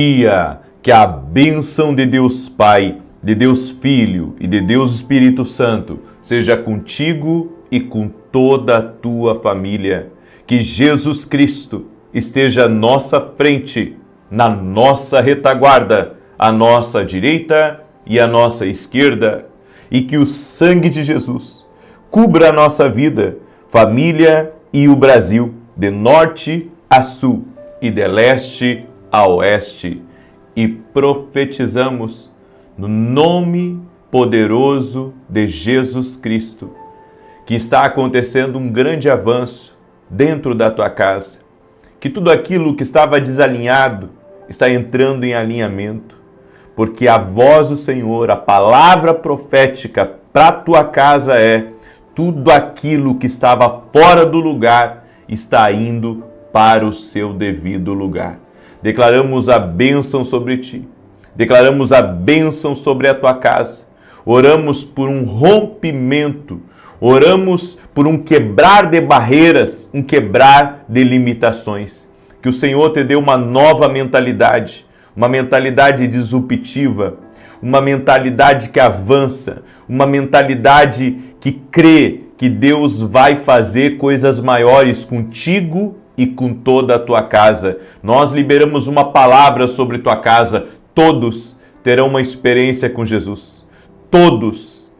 Dia, que a bênção de Deus Pai, de Deus Filho e de Deus Espírito Santo seja contigo e com toda a tua família. Que Jesus Cristo esteja à nossa frente, na nossa retaguarda, à nossa direita e à nossa esquerda. E que o sangue de Jesus cubra a nossa vida, família e o Brasil, de norte a sul e de leste a oeste, e profetizamos no nome poderoso de Jesus Cristo, que está acontecendo um grande avanço dentro da tua casa, que tudo aquilo que estava desalinhado está entrando em alinhamento, porque a voz do Senhor, a palavra profética para a tua casa é: tudo aquilo que estava fora do lugar está indo para o seu devido lugar. Declaramos a bênção sobre ti, declaramos a bênção sobre a tua casa, oramos por um rompimento, oramos por um quebrar de barreiras, um quebrar de limitações. Que o Senhor te dê uma nova mentalidade, uma mentalidade disruptiva, uma mentalidade que avança, uma mentalidade que crê que Deus vai fazer coisas maiores contigo e com toda a tua casa. Nós liberamos uma palavra sobre tua casa. Todos terão uma experiência com Jesus. Todos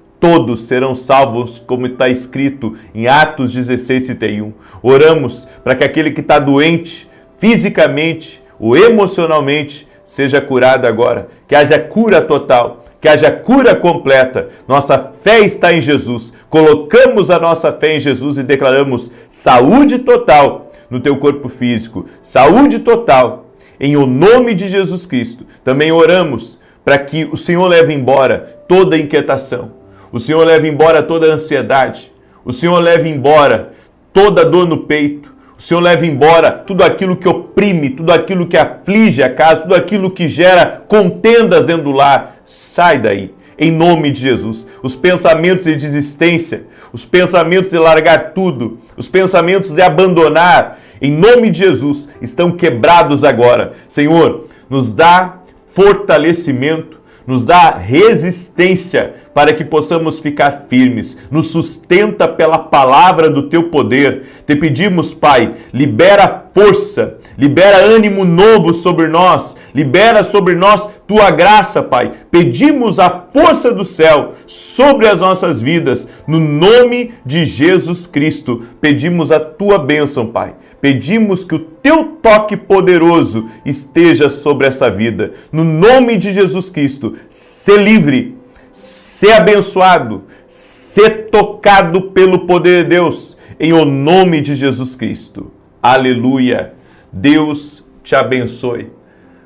serão salvos, como está escrito em Atos 16:31. Oramos para que aquele que está doente, fisicamente ou emocionalmente, seja curado agora. Que haja cura total, que haja cura completa. Nossa fé está em Jesus. Colocamos a nossa fé em Jesus e declaramos saúde total no teu corpo físico, saúde total, em o nome de Jesus Cristo. Também oramos para que o Senhor leve embora toda inquietação, o Senhor leve embora toda ansiedade, o Senhor leve embora toda dor no peito, o Senhor leve embora tudo aquilo que oprime, tudo aquilo que aflige a casa, tudo aquilo que gera contendas dentro do lar. Sai daí, em nome de Jesus. Os pensamentos de desistência, os pensamentos de largar tudo, os pensamentos de abandonar, em nome de Jesus, estão quebrados agora. Senhor, nos dá fortalecimento, nos dá resistência para que possamos ficar firmes. Nos sustenta pela palavra do teu poder. Te pedimos, Pai, libera força, libera ânimo novo sobre nós, libera sobre nós tua graça, Pai. Pedimos a força do céu sobre as nossas vidas, no nome de Jesus Cristo. Pedimos a tua bênção, Pai. Pedimos que o teu toque poderoso esteja sobre essa vida. No nome de Jesus Cristo, ser livre, ser abençoado, ser tocado pelo poder de Deus, em o nome de Jesus Cristo. Aleluia. Deus te abençoe.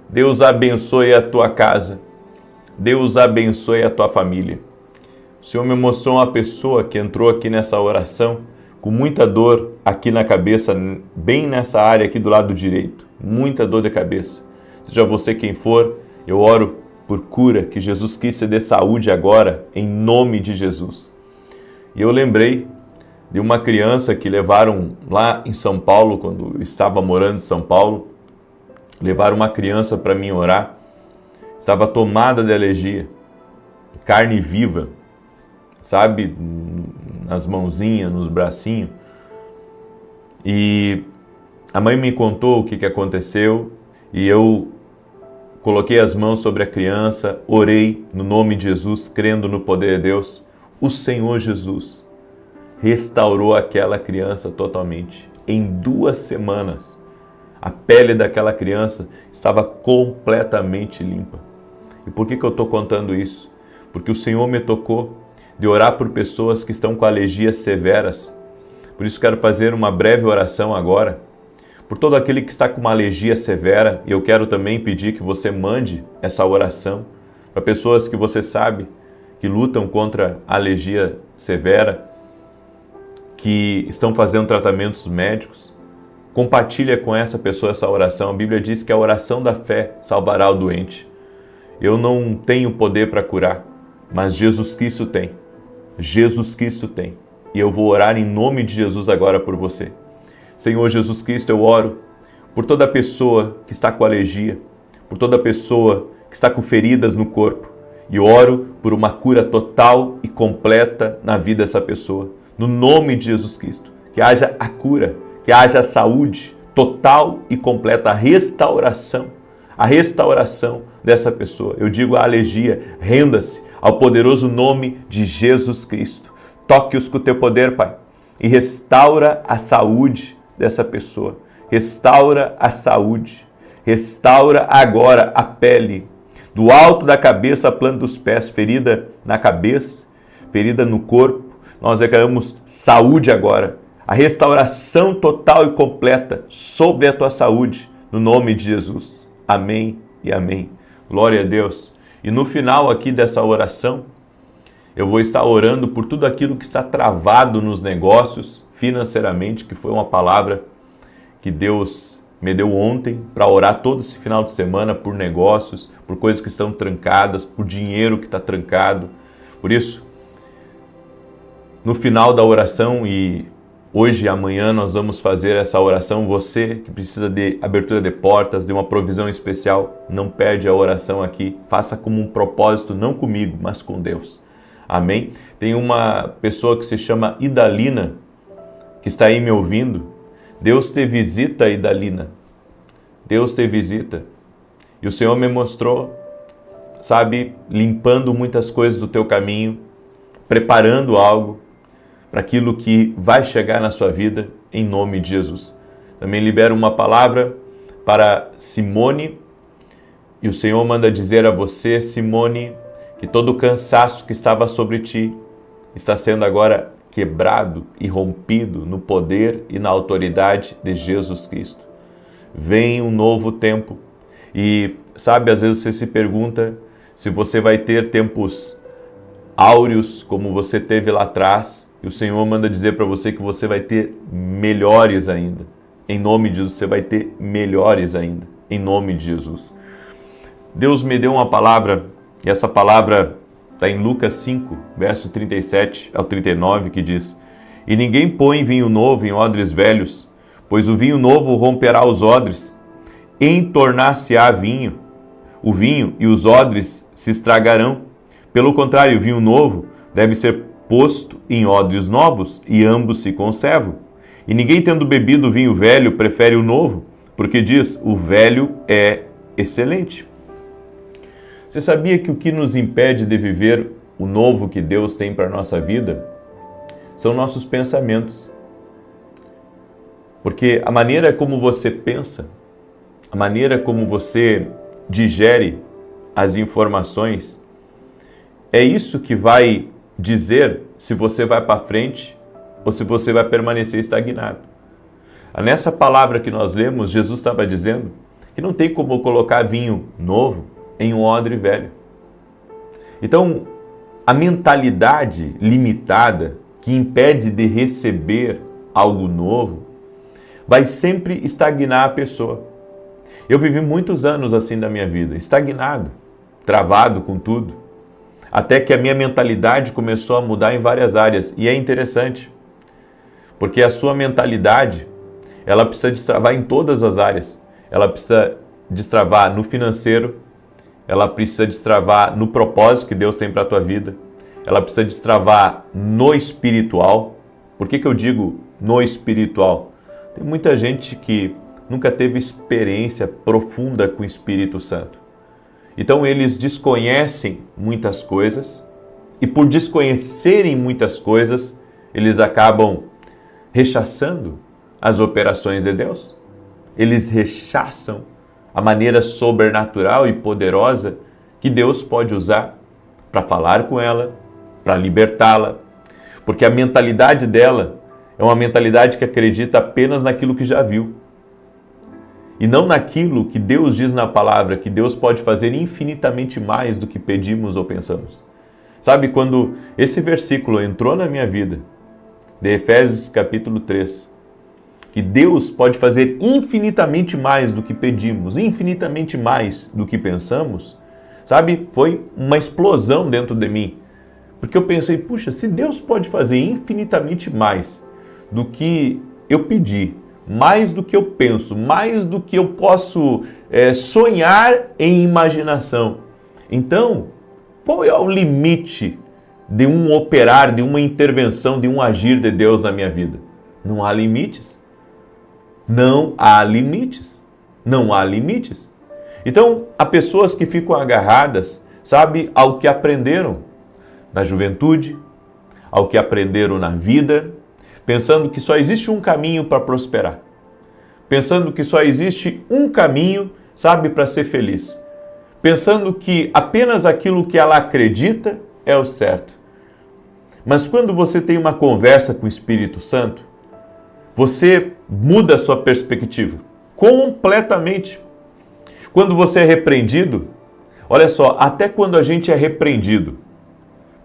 Deus abençoe a tua casa. Deus abençoe a tua família. O Senhor me mostrou uma pessoa que entrou aqui nessa oração com muita dor aqui na cabeça, bem nessa área aqui do lado direito. Muita dor de cabeça. Seja você quem for, eu oro por cura, que Jesus Cristo dê saúde agora, em nome de Jesus. E eu lembrei de uma criança que levaram lá em São Paulo, quando eu estava morando em São Paulo, levaram uma criança para mim orar, estava tomada de alergia, carne viva, sabe, nas mãozinhas, nos bracinhos. E a mãe me contou o que aconteceu e eu coloquei as mãos sobre a criança, orei no nome de Jesus, crendo no poder de Deus. O Senhor Jesus restaurou aquela criança totalmente. Em 2 semanas, a pele daquela criança estava completamente limpa. E por que eu estou contando isso? Porque o Senhor me tocou de orar por pessoas que estão com alergias severas. Por isso quero fazer uma breve oração agora, por todo aquele que está com uma alergia severa, e eu quero também pedir que você mande essa oração para pessoas que você sabe que lutam contra a alergia severa, que estão fazendo tratamentos médicos. Compartilha com essa pessoa essa oração. A Bíblia diz que a oração da fé salvará o doente. Eu não tenho poder para curar, mas Jesus Cristo tem. Jesus Cristo tem. E eu vou orar em nome de Jesus agora por você. Senhor Jesus Cristo, eu oro por toda pessoa que está com alergia, por toda pessoa que está com feridas no corpo e oro por uma cura total e completa na vida dessa pessoa. No nome de Jesus Cristo, que haja a cura, que haja a saúde total e completa, a restauração dessa pessoa. Eu digo à alergia, renda-se ao poderoso nome de Jesus Cristo. Toque-os com o teu poder, Pai, e restaura a saúde dessa pessoa. Restaura a saúde. Restaura agora a pele, do alto da cabeça à planta dos pés, ferida na cabeça, ferida no corpo. Nós declaramos saúde agora, a restauração total e completa sobre a tua saúde, no nome de Jesus. Amém e amém. Glória a Deus. E no final aqui dessa oração, eu vou estar orando por tudo aquilo que está travado nos negócios, financeiramente, que foi uma palavra que Deus me deu ontem para orar todo esse final de semana por negócios, por coisas que estão trancadas, por dinheiro que está trancado. Por isso, no final da oração e hoje e amanhã nós vamos fazer essa oração. Você que precisa de abertura de portas, de uma provisão especial, não perde a oração aqui. Faça como um propósito, não comigo, mas com Deus. Amém? Tem uma pessoa que se chama Idalina, que está aí me ouvindo. Deus te visita, Idalina. Deus te visita. E o Senhor me mostrou, sabe, limpando muitas coisas do teu caminho, preparando algo para aquilo que vai chegar na sua vida, em nome de Jesus. Também libero uma palavra para Simone, e o Senhor manda dizer a você, Simone, que todo o cansaço que estava sobre ti está sendo agora quebrado e rompido no poder e na autoridade de Jesus Cristo. Vem um novo tempo e, sabe, às vezes você se pergunta se você vai ter tempos áureos como você teve lá atrás, e o Senhor manda dizer para você que você vai ter melhores ainda. Em nome de Jesus, você vai ter melhores ainda. Em nome de Jesus. Deus me deu uma palavra, e essa palavra está em Lucas 5, verso 37 ao 39, que diz: E ninguém põe vinho novo em odres velhos, pois o vinho novo romperá os odres, entornar-se-á vinho. O vinho e os odres se estragarão. Pelo contrário, o vinho novo deve ser posto em odres novos, e ambos se conservam. E ninguém, tendo bebido vinho velho, prefere o novo, porque diz, o velho é excelente. Você sabia que o que nos impede de viver o novo que Deus tem para a nossa vida são nossos pensamentos? Porque a maneira como você pensa, a maneira como você digere as informações, é isso que vai dizer se você vai para frente ou se você vai permanecer estagnado. Nessa palavra que nós lemos, Jesus estava dizendo que não tem como colocar vinho novo em um odre velho. Então, a mentalidade limitada que impede de receber algo novo vai sempre estagnar a pessoa. Eu vivi muitos anos assim da minha vida, estagnado, travado com tudo, até que a minha mentalidade começou a mudar em várias áreas. E é interessante, porque a sua mentalidade, ela precisa destravar em todas as áreas. Ela precisa destravar no financeiro, ela precisa destravar no propósito que Deus tem para a tua vida, ela precisa destravar no espiritual. Por que eu digo no espiritual? Tem muita gente que nunca teve experiência profunda com o Espírito Santo. Então eles desconhecem muitas coisas e por desconhecerem muitas coisas, eles acabam rechaçando as operações de Deus. Eles rechaçam a maneira sobrenatural e poderosa que Deus pode usar para falar com ela, para libertá-la, porque a mentalidade dela é uma mentalidade que acredita apenas naquilo que já viu. E não naquilo que Deus diz na palavra, que Deus pode fazer infinitamente mais do que pedimos ou pensamos. Sabe, quando esse versículo entrou na minha vida, de Efésios capítulo 3, que Deus pode fazer infinitamente mais do que pedimos, infinitamente mais do que pensamos, sabe, foi uma explosão dentro de mim. Porque eu pensei, puxa, se Deus pode fazer infinitamente mais do que eu pedi, mais do que eu penso, mais do que eu posso sonhar em imaginação. Então, qual é o limite de um operar, de uma intervenção, de um agir de Deus na minha vida? Não há limites. Não há limites. Não há limites. Então, há pessoas que ficam agarradas, sabe, ao que aprenderam na juventude, ao que aprenderam na vida, pensando que só existe um caminho para prosperar. Pensando que só existe um caminho, sabe, para ser feliz. Pensando que apenas aquilo que ela acredita é o certo. Mas quando você tem uma conversa com o Espírito Santo, você muda a sua perspectiva completamente. Quando você é repreendido, olha só, até quando a gente é repreendido,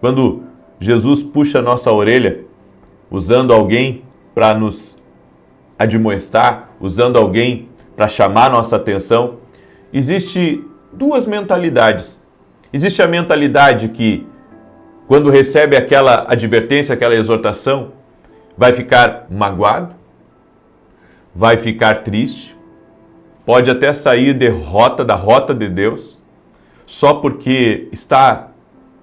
quando Jesus puxa a nossa orelha, usando alguém para nos admoestar, usando alguém para chamar nossa atenção, existe duas mentalidades. Existe a mentalidade que, quando recebe aquela advertência, aquela exortação, vai ficar magoado, vai ficar triste, pode até sair da rota de Deus, só porque está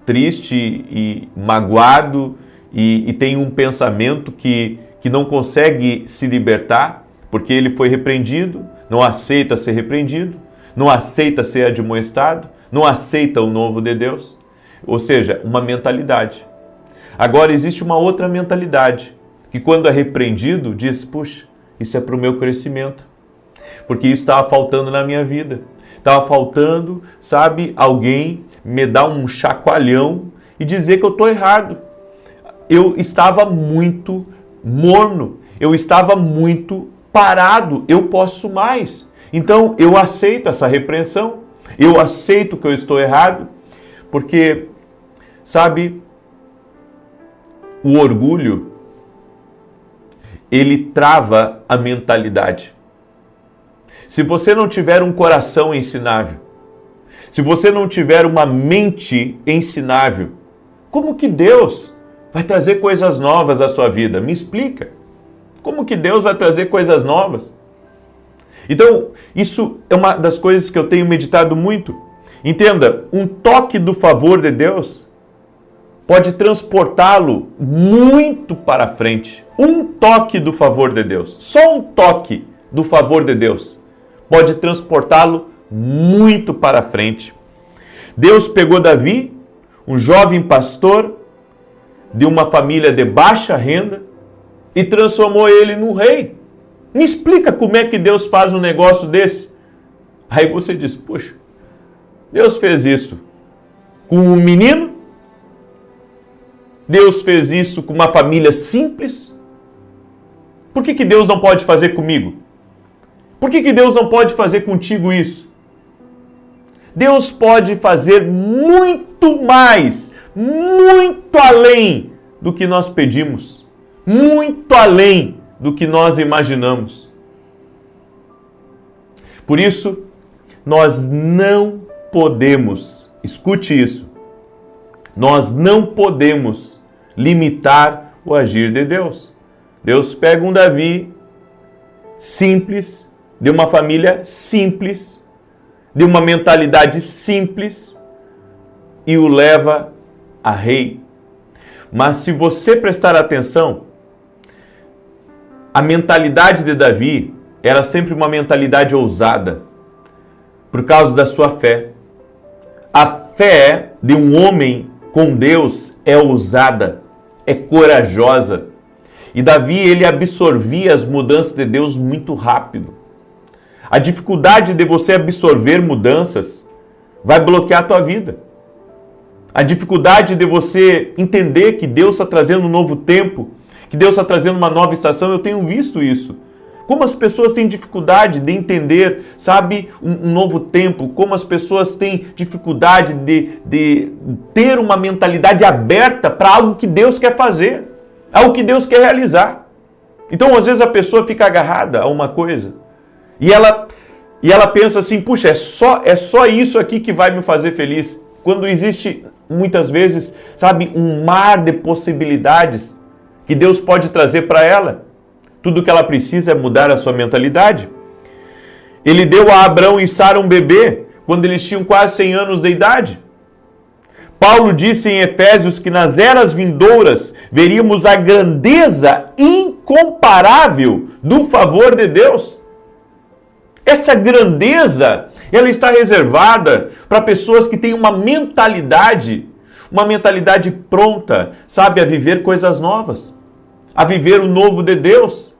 triste e magoado e tem um pensamento que não consegue se libertar, porque ele foi repreendido, não aceita ser repreendido, não aceita ser admoestado, não aceita o novo de Deus. Ou seja, uma mentalidade. Agora existe uma outra mentalidade, que quando é repreendido, diz, puxa, isso é para o meu crescimento, porque isso estava faltando na minha vida. Estava faltando, sabe, alguém me dar um chacoalhão e dizer que eu estou errado. Eu estava muito morno, eu estava muito parado, eu posso mais. Então eu aceito essa repreensão, eu aceito que eu estou errado, porque, sabe, o orgulho, ele trava a mentalidade. Se você não tiver um coração ensinável, se você não tiver uma mente ensinável, como que Deus vai trazer coisas novas à sua vida? Me explica. Como que Deus vai trazer coisas novas? Então, isso é uma das coisas que eu tenho meditado muito. Entenda, um toque do favor de Deus pode transportá-lo muito para frente. Um toque do favor de Deus, só um toque do favor de Deus, pode transportá-lo muito para frente. Deus pegou Davi, um jovem pastor de uma família de baixa renda, e transformou ele num rei. Me explica como é que Deus faz um negócio desse? Aí você diz, poxa, Deus fez isso com um menino? Deus fez isso com uma família simples? Por que Deus não pode fazer comigo? Por que Deus não pode fazer contigo isso? Deus pode fazer muito mais, muito além do que nós pedimos, muito além do que nós imaginamos. Por isso, nós não podemos, escute isso, nós não podemos limitar o agir de Deus. Deus pega um Davi simples, de uma família simples, de uma mentalidade simples, e o leva a rei. Mas se você prestar atenção, a mentalidade de Davi era sempre uma mentalidade ousada, por causa da sua fé. A fé de um homem com Deus é ousada, é corajosa. E Davi, ele absorvia as mudanças de Deus muito rápido. A dificuldade de você absorver mudanças vai bloquear a tua vida. A dificuldade de você entender que Deus está trazendo um novo tempo, que Deus está trazendo uma nova estação, eu tenho visto isso. Como as pessoas têm dificuldade de entender, sabe, um novo tempo, como as pessoas têm dificuldade de ter uma mentalidade aberta para algo que Deus quer fazer, algo que Deus quer realizar. Então, às vezes, a pessoa fica agarrada a uma coisa e ela pensa assim, puxa, é só isso aqui que vai me fazer feliz. Quando existe, muitas vezes, sabe, um mar de possibilidades que Deus pode trazer para ela. Tudo que ela precisa é mudar a sua mentalidade. Ele deu a Abraão e Sara um bebê quando eles tinham quase 100 anos de idade. Paulo disse em Efésios que nas eras vindouras veríamos a grandeza incomparável do favor de Deus. Essa grandeza, ela está reservada para pessoas que têm uma mentalidade pronta, sabe, a viver coisas novas, a viver o novo de Deus,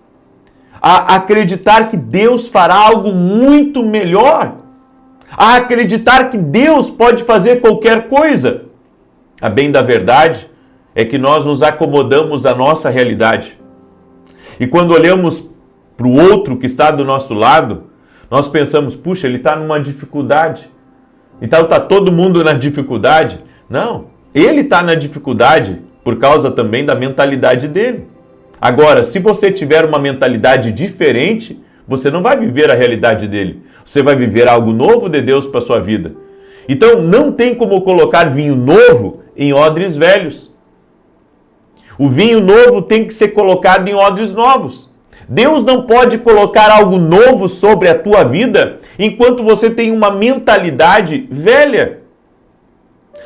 a acreditar que Deus fará algo muito melhor, a acreditar que Deus pode fazer qualquer coisa. A bem da verdade é que nós nos acomodamos à nossa realidade. E quando olhamos para o outro que está do nosso lado, nós pensamos, puxa, ele está numa dificuldade. Então está todo mundo na dificuldade. Não, ele está na dificuldade por causa também da mentalidade dele. Agora, se você tiver uma mentalidade diferente, você não vai viver a realidade dele. Você vai viver algo novo de Deus para a sua vida. Então não tem como colocar vinho novo em odres velhos. O vinho novo tem que ser colocado em odres novos. Deus não pode colocar algo novo sobre a tua vida enquanto você tem uma mentalidade velha.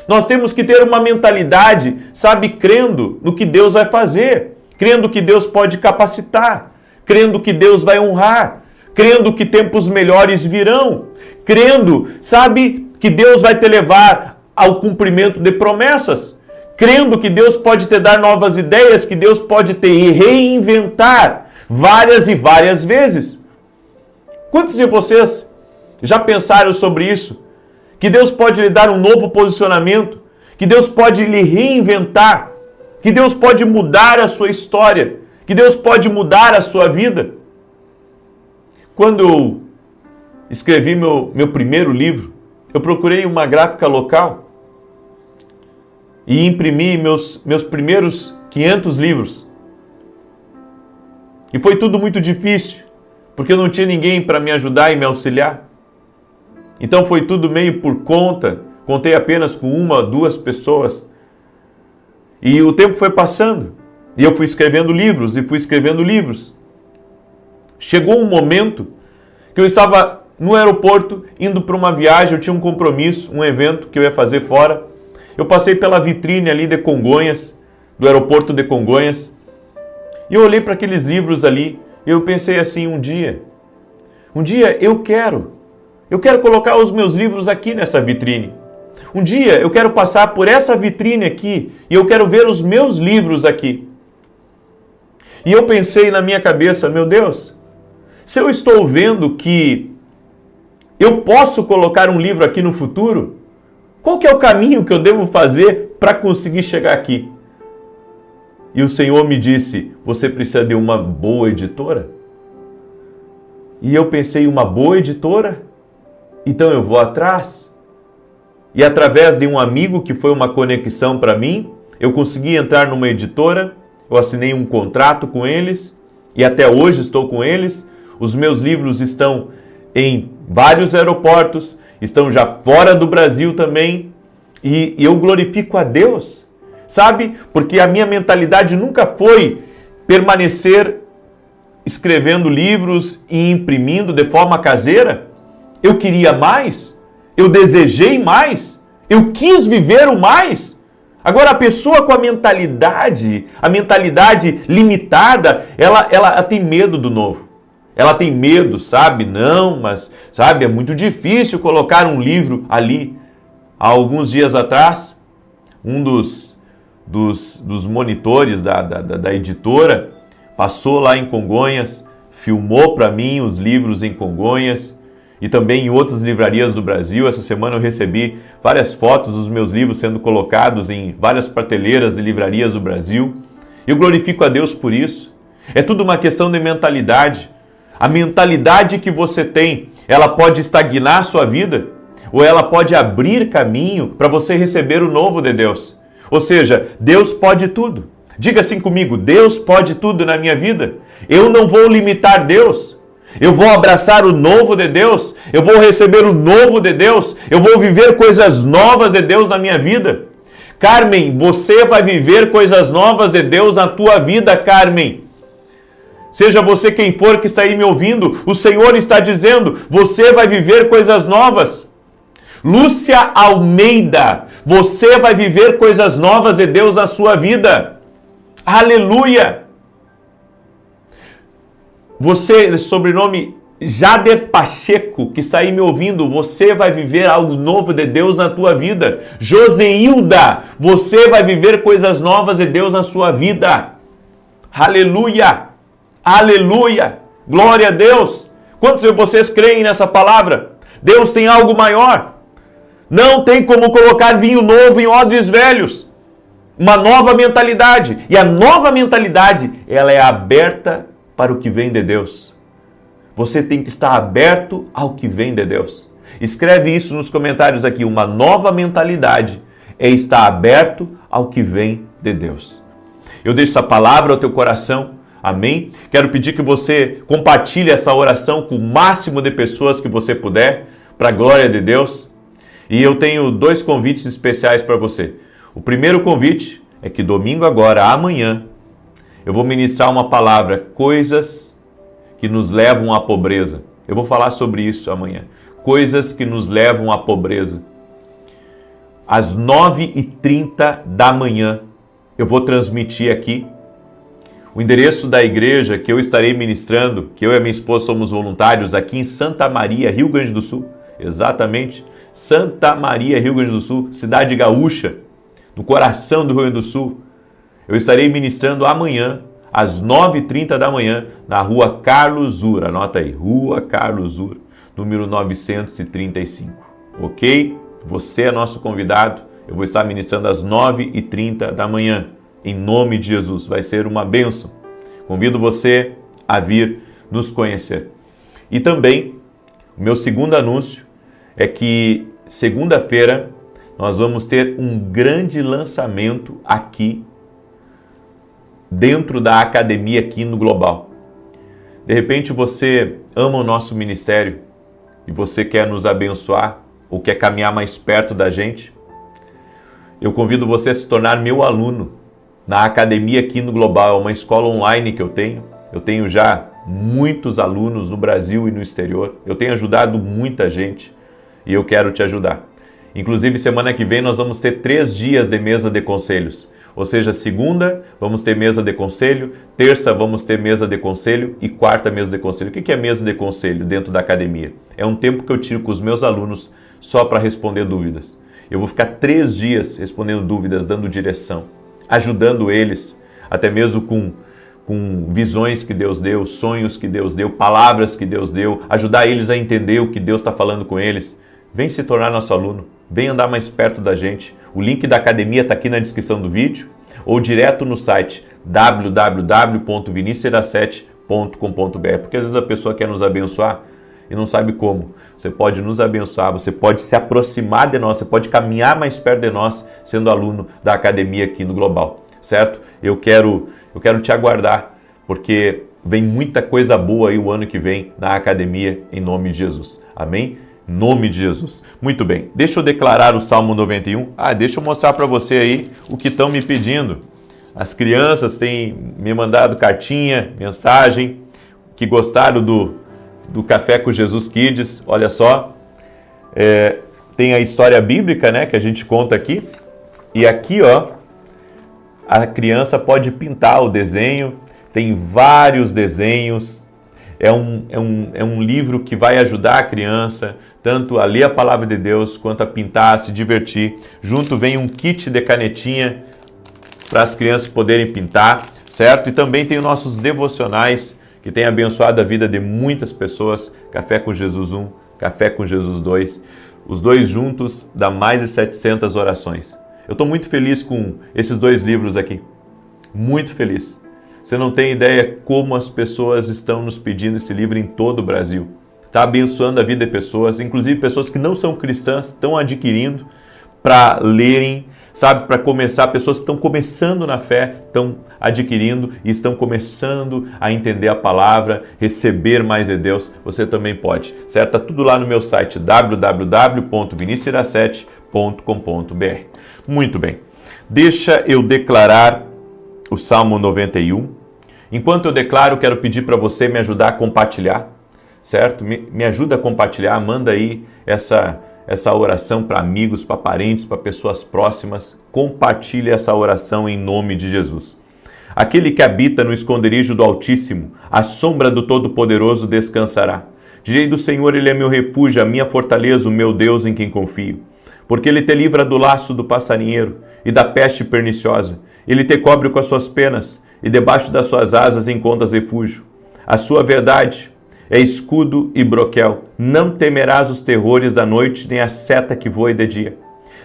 Nós temos que ter uma mentalidade, sabe, crendo no que Deus vai fazer, crendo que Deus pode capacitar, crendo que Deus vai honrar, crendo que tempos melhores virão, crendo, sabe, que Deus vai te levar ao cumprimento de promessas, crendo que Deus pode te dar novas ideias, que Deus pode te reinventar várias e várias vezes. Quantos de vocês já pensaram sobre isso? Que Deus pode lhe dar um novo posicionamento, que Deus pode lhe reinventar, que Deus pode mudar a sua história, que Deus pode mudar a sua vida. Quando eu escrevi meu primeiro livro, eu procurei uma gráfica local e imprimi meus primeiros 500 livros. E foi tudo muito difícil, porque eu não tinha ninguém para me ajudar e me auxiliar. Então foi tudo meio por conta, contei apenas com 1 ou 2 pessoas. E o tempo foi passando, e eu fui escrevendo livros. Chegou um momento que eu estava no aeroporto, indo para uma viagem, eu tinha um compromisso, um evento que eu ia fazer fora. Eu passei pela vitrine ali de Congonhas, do aeroporto de Congonhas, e eu olhei para aqueles livros ali, e eu pensei assim, um dia eu quero colocar os meus livros aqui nessa vitrine. Um dia eu quero passar por essa vitrine aqui, e eu quero ver os meus livros aqui. E eu pensei na minha cabeça, meu Deus, se eu estou vendo que eu posso colocar um livro aqui no futuro, qual que é o caminho que eu devo fazer para conseguir chegar aqui? E o Senhor me disse, você precisa de uma boa editora? E eu pensei, uma boa editora? Então eu vou atrás. E através de um amigo que foi uma conexão para mim, eu consegui entrar numa editora, eu assinei um contrato com eles e até hoje estou com eles. Os meus livros estão em vários aeroportos, estão já fora do Brasil também, e eu glorifico a Deus, sabe? Porque a minha mentalidade nunca foi permanecer escrevendo livros e imprimindo de forma caseira. Eu queria mais, eu desejei mais, eu quis viver o mais. Agora, a pessoa com a mentalidade limitada, ela tem medo do novo. Ela tem medo, sabe? Não, mas, sabe, é muito difícil colocar um livro ali. Há alguns dias atrás, um dos monitores da editora passou lá em Congonhas, filmou para mim os livros em Congonhas e também em outras livrarias do Brasil. Essa semana eu recebi várias fotos dos meus livros sendo colocados em várias prateleiras de livrarias do Brasil. Eu glorifico a Deus por isso. É tudo uma questão de mentalidade. A mentalidade que você tem, ela pode estagnar a sua vida ou ela pode abrir caminho para você receber o novo de Deus. Ou seja, Deus pode tudo. Diga assim comigo, Deus pode tudo na minha vida. Eu não vou limitar Deus. Eu vou abraçar o novo de Deus. Eu vou receber o novo de Deus. Eu vou viver coisas novas de Deus na minha vida. Carmen, você vai viver coisas novas de Deus na tua vida, Carmen. Seja você quem for que está aí me ouvindo, o Senhor está dizendo, você vai viver coisas novas. Lúcia Almeida, você vai viver coisas novas de Deus na sua vida. Aleluia! Você, sobrenome Jade Pacheco, que está aí me ouvindo, você vai viver algo novo de Deus na tua vida. Joseilda, você vai viver coisas novas de Deus na sua vida. Aleluia! Aleluia! Glória a Deus! Quantos de vocês creem nessa palavra? Deus tem algo maior. Não tem como colocar vinho novo em odres velhos. Uma nova mentalidade. E a nova mentalidade, ela é aberta para o que vem de Deus. Você tem que estar aberto ao que vem de Deus. Escreve isso nos comentários aqui. Uma nova mentalidade é estar aberto ao que vem de Deus. Eu deixo essa palavra ao teu coração. Amém? Quero pedir que você compartilhe essa oração com o máximo de pessoas que você puder, para a glória de Deus. E eu tenho 2 convites especiais para você. O primeiro convite é que domingo agora, amanhã, eu vou ministrar uma palavra, coisas que nos levam à pobreza. Eu vou falar sobre isso amanhã. Coisas que nos levam à pobreza. Às 9h30 da manhã, eu vou transmitir aqui o endereço da igreja que eu estarei ministrando, que eu e a minha esposa somos voluntários aqui em Santa Maria, Rio Grande do Sul. Exatamente, Santa Maria, Rio Grande do Sul, cidade gaúcha, no coração do Rio Grande do Sul. Eu estarei ministrando amanhã, às 9h30 da manhã, na rua Carlos Ura. Anota aí, rua Carlos Ura, número 935. Ok? Você é nosso convidado. Eu vou estar ministrando às 9h30 da manhã. Em nome de Jesus, vai ser uma bênção. Convido você a vir nos conhecer. E também, o meu segundo anúncio é que segunda-feira nós vamos ter um grande lançamento aqui dentro da academia aqui no Global. De repente você ama o nosso ministério e você quer nos abençoar ou quer caminhar mais perto da gente. Eu convido você a se tornar meu aluno na academia aqui no Global, é uma escola online que eu tenho. Eu tenho já muitos alunos no Brasil e no exterior. Eu tenho ajudado muita gente e eu quero te ajudar. Inclusive, semana que vem nós vamos ter 3 dias de mesa de conselhos. Ou seja, segunda vamos ter mesa de conselho, terça vamos ter mesa de conselho e quarta mesa de conselho. O que é mesa de conselho dentro da academia? É um tempo que eu tiro com os meus alunos só para responder dúvidas. Eu vou ficar 3 dias respondendo dúvidas, dando direção, ajudando eles, até mesmo com visões que Deus deu, sonhos que Deus deu, palavras que Deus deu, ajudar eles a entender o que Deus está falando com eles. Vem se tornar nosso aluno, vem andar mais perto da gente. O link da academia está aqui na descrição do vídeo ou direto no site www.vinicius7.com.br, porque às vezes a pessoa quer nos abençoar e não sabe como. Você pode nos abençoar, você pode se aproximar de nós, você pode caminhar mais perto de nós sendo aluno da academia aqui no Global, certo? Eu quero te aguardar, porque vem muita coisa boa aí o ano que vem na academia, em nome de Jesus. Amém? Em nome de Jesus. Muito bem, deixa eu declarar o Salmo 91. Deixa eu mostrar para você aí o que estão me pedindo. As crianças têm me mandado cartinha, mensagem, que gostaram do Café com Jesus Kids. Olha só, tem a história bíblica, né, que a gente conta aqui. E aqui, ó, a criança pode pintar o desenho. Tem vários desenhos. É um livro que vai ajudar a criança tanto a ler a palavra de Deus quanto a pintar, a se divertir. Junto vem um kit de canetinha para as crianças poderem pintar, certo? E também tem os nossos devocionais que tem abençoado a vida de muitas pessoas. Café com Jesus 1, Café com Jesus 2. Os dois juntos dá mais de 700 orações. Eu estou muito feliz com esses 2 livros aqui. Muito feliz. Você não tem ideia como as pessoas estão nos pedindo esse livro em todo o Brasil. Está abençoando a vida de pessoas, inclusive pessoas que não são cristãs, estão adquirindo para lerem, sabe, para começar, pessoas que estão começando na fé, estão adquirindo e estão começando a entender a palavra, receber mais de Deus. Você também pode, certo? Está tudo lá no meu site, www.vinicius7.com.br. Muito bem, deixa eu declarar o Salmo 91. Enquanto eu declaro, quero pedir para você me ajudar a compartilhar, certo? Me ajuda a compartilhar, manda aí essa oração para amigos, para parentes, para pessoas próximas. Compartilhe essa oração em nome de Jesus. Aquele que habita no esconderijo do Altíssimo, à sombra do Todo-Poderoso descansará. Direi do Senhor, Ele é meu refúgio, a minha fortaleza, o meu Deus em quem confio. Porque Ele te livra do laço do passarinheiro e da peste perniciosa. Ele te cobre com as suas penas e debaixo das suas asas encontras refúgio. A sua verdade é escudo e broquel. Não temerás os terrores da noite, nem a seta que voe de dia.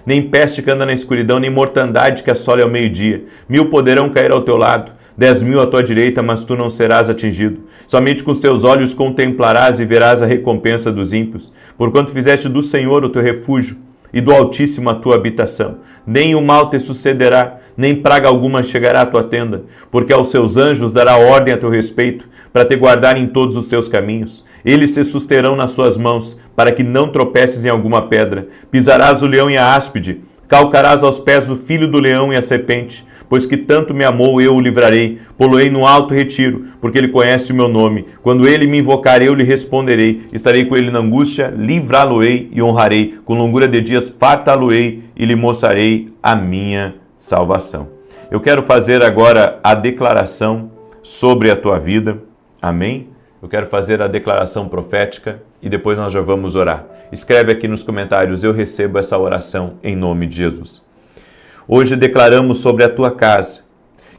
Nem peste que anda na escuridão, nem mortandade que assole ao meio-dia. 1000 poderão cair ao teu lado, 10.000 à tua direita, mas tu não serás atingido. Somente com os teus olhos contemplarás e verás a recompensa dos ímpios. Porquanto fizeste do Senhor o teu refúgio, e do Altíssimo a tua habitação. Nem o mal te sucederá, nem praga alguma chegará à tua tenda, porque aos seus anjos dará ordem a teu respeito, para te guardar em todos os teus caminhos. Eles te susterão nas suas mãos, para que não tropeces em alguma pedra. Pisarás o leão e a áspide, calcarás aos pés o filho do leão e a serpente. Pois que tanto me amou, eu o livrarei, pô-lo-ei no alto retiro, porque ele conhece o meu nome. Quando ele me invocar, eu lhe responderei. Estarei com ele na angústia, livrá-lo-ei e honrarei. Com longura de dias fartá-lo-ei e lhe mostrarei a minha salvação. Eu quero fazer agora a declaração sobre a tua vida. Amém? Eu quero fazer a declaração profética e depois nós já vamos orar. Escreve aqui nos comentários, eu recebo essa oração em nome de Jesus. Hoje declaramos sobre a tua casa,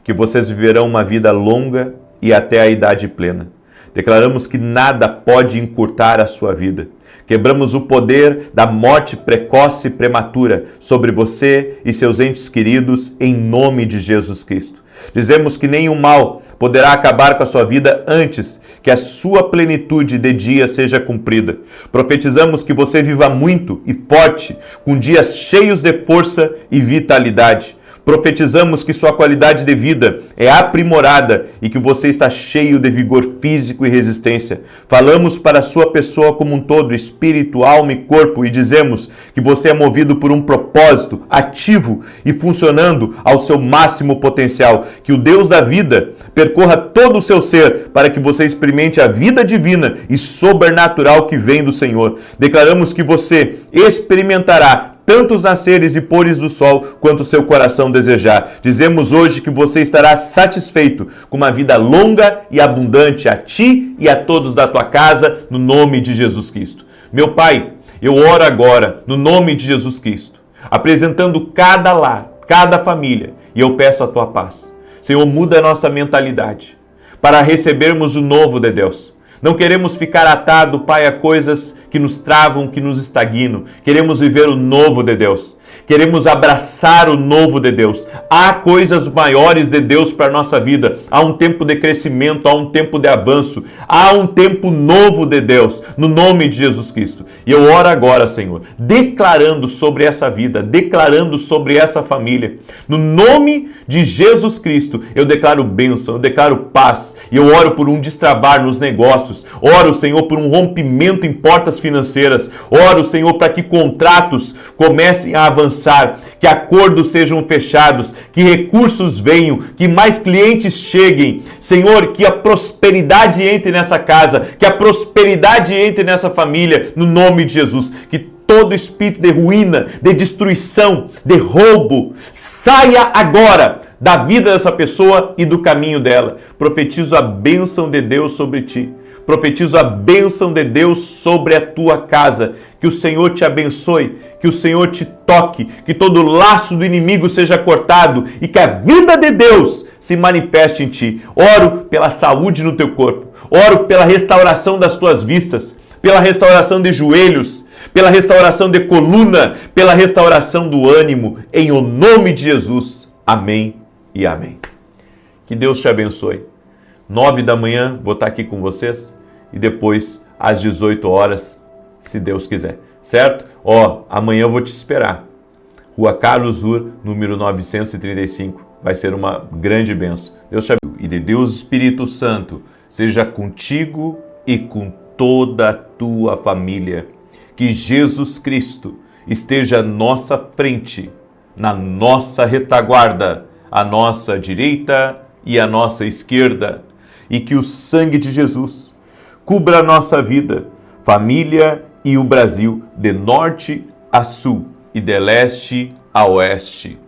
que vocês viverão uma vida longa e até a idade plena. Declaramos que nada pode encurtar a sua vida. Quebramos o poder da morte precoce e prematura sobre você e seus entes queridos em nome de Jesus Cristo. Dizemos que nenhum mal poderá acabar com a sua vida antes que a sua plenitude de dia seja cumprida. Profetizamos que você viva muito e forte, com dias cheios de força e vitalidade. Profetizamos que sua qualidade de vida é aprimorada e que você está cheio de vigor físico e resistência. Falamos para a sua pessoa como um todo, espírito, alma e corpo, e dizemos que você é movido por um propósito ativo e funcionando ao seu máximo potencial. Que o Deus da vida percorra todo o seu ser para que você experimente a vida divina e sobrenatural que vem do Senhor. Declaramos que você experimentará tanto os nasceres e pores do sol, quanto o seu coração desejar. Dizemos hoje que você estará satisfeito com uma vida longa e abundante a ti e a todos da tua casa, no nome de Jesus Cristo. Meu Pai, eu oro agora, no nome de Jesus Cristo, apresentando cada lar, cada família, e eu peço a tua paz. Senhor, muda a nossa mentalidade para recebermos o novo de Deus. Não queremos ficar atado, Pai, a coisas que nos travam, que nos estagnam. Queremos viver o novo de Deus. Queremos abraçar o novo de Deus. Há coisas maiores de Deus para a nossa vida. Há um tempo de crescimento, há um tempo de avanço. Há um tempo novo de Deus, no nome de Jesus Cristo. E eu oro agora, Senhor, declarando sobre essa vida, declarando sobre essa família. No nome de Jesus Cristo, eu declaro bênção, eu declaro paz. E eu oro por um destravar nos negócios. Oro, Senhor, por um rompimento em portas financeiras. Oro, Senhor, para que contratos comecem a avançar, que acordos sejam fechados, que recursos venham, que mais clientes cheguem. Senhor, que a prosperidade entre nessa casa, que a prosperidade entre nessa família, no nome de Jesus. Que todo espírito de ruína, de destruição, de roubo, saia agora da vida dessa pessoa e do caminho dela. Profetizo a bênção de Deus sobre ti. Profetizo a bênção de Deus sobre a tua casa. Que o Senhor te abençoe, que o Senhor te toque, que todo laço do inimigo seja cortado e que a vida de Deus se manifeste em ti. Oro pela saúde no teu corpo. Oro pela restauração das tuas vistas, pela restauração de joelhos, pela restauração de coluna, pela restauração do ânimo, em o nome de Jesus. Amém e amém. Que Deus te abençoe. 9 da manhã vou estar aqui com vocês e depois às 18 horas, se Deus quiser, certo? Amanhã eu vou te esperar. Rua Carlos Ur, número 935. Vai ser uma grande bênção. Deus te abençoe. E de Deus Espírito Santo seja contigo e com toda a tua família. Que Jesus Cristo esteja à nossa frente, na nossa retaguarda, à nossa direita e à nossa esquerda. e que o sangue de Jesus cubra a nossa vida, família e o Brasil, de norte a sul e de leste a oeste.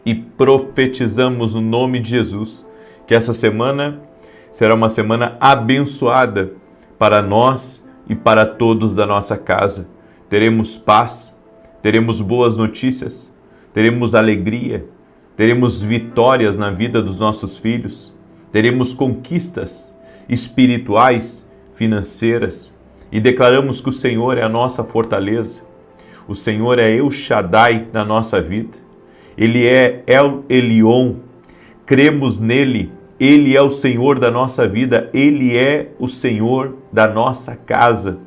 E profetizamos no nome de Jesus que essa semana será uma semana abençoada para nós e para todos da nossa casa. Teremos paz, teremos boas notícias, teremos alegria, teremos vitórias na vida dos nossos filhos, teremos conquistas espirituais, financeiras, e declaramos que o Senhor é a nossa fortaleza, o Senhor é El Shaddai na nossa vida, Ele é El Elyon, cremos nele, Ele é o Senhor da nossa vida, Ele é o Senhor da nossa casa.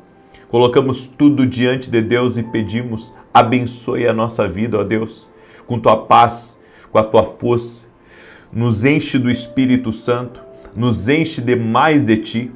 Colocamos tudo diante de Deus e pedimos, abençoe a nossa vida, ó Deus, com tua paz, com a tua força, nos enche do Espírito Santo, nos enche demais de ti.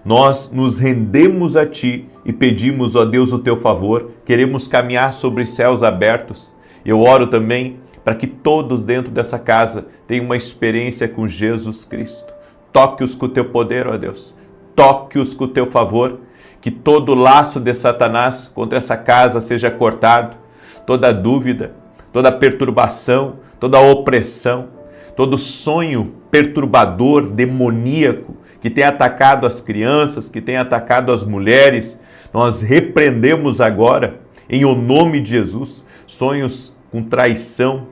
Nós nos rendemos a ti e pedimos, ó Deus, o teu favor, queremos caminhar sobre céus abertos. Eu oro também para que todos dentro dessa casa tenham uma experiência com Jesus Cristo. Toque-os com o teu poder, ó Deus, toque-os com o teu favor, que todo laço de Satanás contra essa casa seja cortado, toda dúvida, toda perturbação, toda opressão, todo sonho perturbador, demoníaco, que tem atacado as crianças, que tem atacado as mulheres, nós repreendemos agora, em o nome de Jesus, sonhos com traição,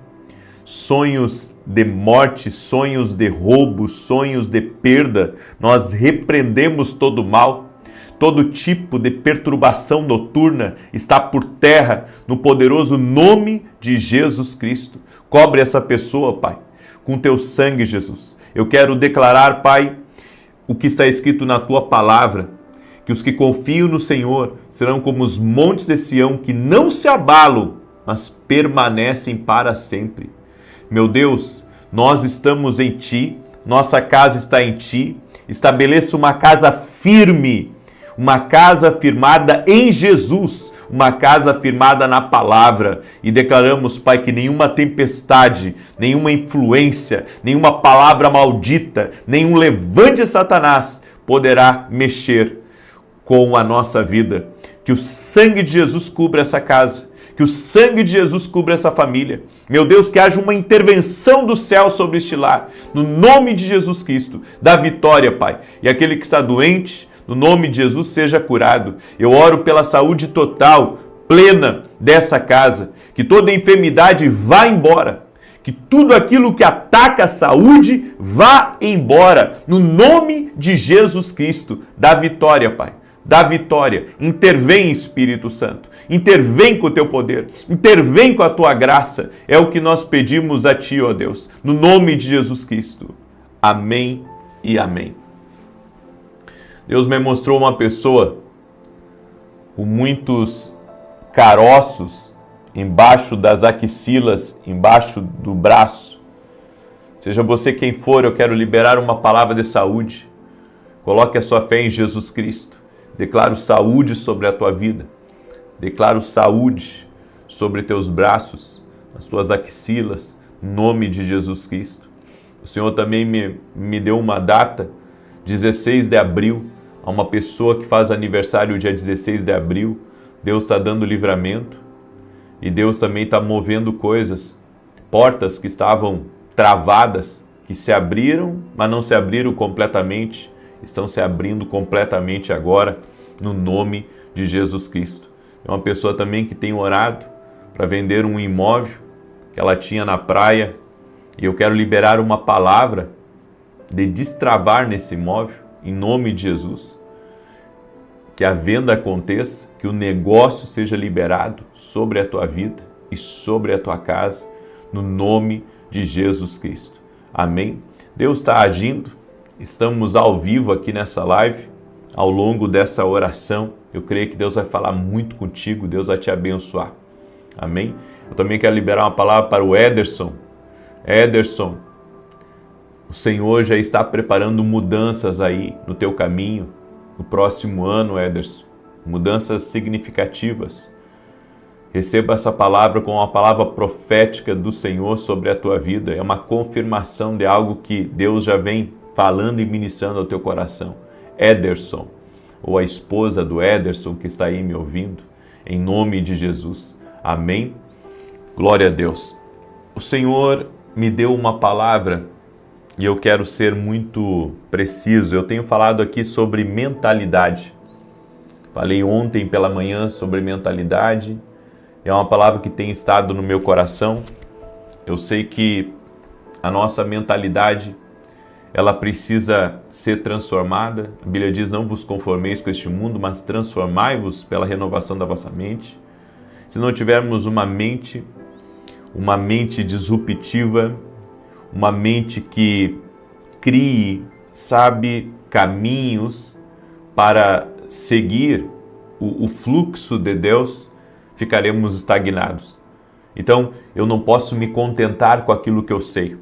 sonhos de morte, sonhos de roubo, sonhos de perda, nós repreendemos todo mal. Todo tipo de perturbação noturna está por terra no poderoso nome de Jesus Cristo. Cobre essa pessoa, Pai, com teu sangue, Jesus. Eu quero declarar, Pai, o que está escrito na tua palavra, que os que confiam no Senhor serão como os montes de Sião, que não se abalam, mas permanecem para sempre. Meu Deus, nós estamos em Ti, nossa casa está em Ti. Estabeleça uma casa firme, uma casa firmada em Jesus, uma casa firmada na palavra. E declaramos, Pai, que nenhuma tempestade, nenhuma influência, nenhuma palavra maldita, nenhum levante de Satanás poderá mexer com a nossa vida. Que o sangue de Jesus cubra essa casa, que o sangue de Jesus cubra essa família. Meu Deus, que haja uma intervenção do céu sobre este lar, no nome de Jesus Cristo, da vitória, Pai. E aquele que está doente, no nome de Jesus, seja curado. Eu oro pela saúde total, plena dessa casa. Que toda enfermidade vá embora. Que tudo aquilo que ataca a saúde vá embora. No nome de Jesus Cristo. Dá vitória, Pai. Dá vitória. Intervém, Espírito Santo. Intervém com o teu poder. Intervém com a tua graça. É o que nós pedimos a ti, ó Deus. No nome de Jesus Cristo. Amém e amém. Deus me mostrou uma pessoa com muitos caroços embaixo das axilas, embaixo do braço. Seja você quem for, eu quero liberar uma palavra de saúde. Coloque a sua fé em Jesus Cristo. Declaro saúde sobre a tua vida. Declaro saúde sobre teus braços, as tuas axilas, em nome de Jesus Cristo. O Senhor também me deu uma data, 16 de abril, a uma pessoa que faz aniversário dia 16 de abril. Deus está dando livramento e Deus também está movendo coisas, portas que estavam travadas, que se abriram, mas não se abriram completamente, estão se abrindo completamente agora, no nome de Jesus Cristo. É uma pessoa também que tem orado para vender um imóvel que ela tinha na praia, e eu quero liberar uma palavra de destravar nesse imóvel, em nome de Jesus. Que a venda aconteça, que o negócio seja liberado sobre a tua vida e sobre a tua casa, no nome de Jesus Cristo. Amém? Deus está agindo, estamos ao vivo aqui nessa live, ao longo dessa oração. Eu creio que Deus vai falar muito contigo, Deus vai te abençoar. Amém? Eu também quero liberar uma palavra para o Ederson. Ederson, o Senhor já está preparando mudanças aí no teu caminho, no próximo ano, Ederson. Mudanças significativas. Receba essa palavra como uma palavra profética do Senhor sobre a tua vida. É uma confirmação de algo que Deus já vem falando e ministrando ao teu coração. Ederson, ou a esposa do Ederson que está aí me ouvindo, em nome de Jesus. Amém? Glória a Deus. O Senhor me deu uma palavra e eu quero ser muito preciso. Eu tenho falado aqui sobre mentalidade. Falei ontem pela manhã sobre mentalidade. É uma palavra que tem estado no meu coração. Eu sei que a nossa mentalidade, ela precisa ser transformada. A Bíblia diz, não vos conformeis com este mundo, mas transformai-vos pela renovação da vossa mente. Se não tivermos uma mente disruptiva, uma mente que crie, sabe, caminhos para seguir o fluxo de Deus, ficaremos estagnados. Então, eu não posso me contentar com aquilo que eu sei.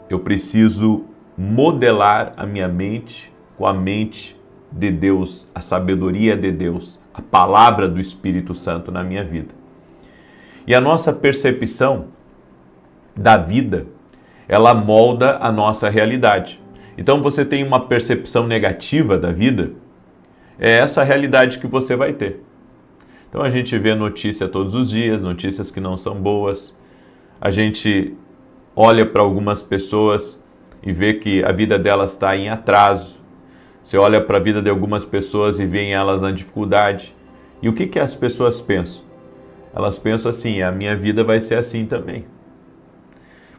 Eu preciso modelar a minha mente com a mente de Deus, a sabedoria de Deus, a palavra do Espírito Santo na minha vida. E a nossa percepção da vida, ela molda a nossa realidade. Então, você tem uma percepção negativa da vida, é essa a realidade que você vai ter. Então, a gente vê notícia todos os dias, notícias que não são boas. A gente olha para algumas pessoas e vê que a vida delas está em atraso. Você olha para a vida de algumas pessoas e vê elas na dificuldade. E o que as pessoas pensam? Elas pensam assim, a minha vida vai ser assim também.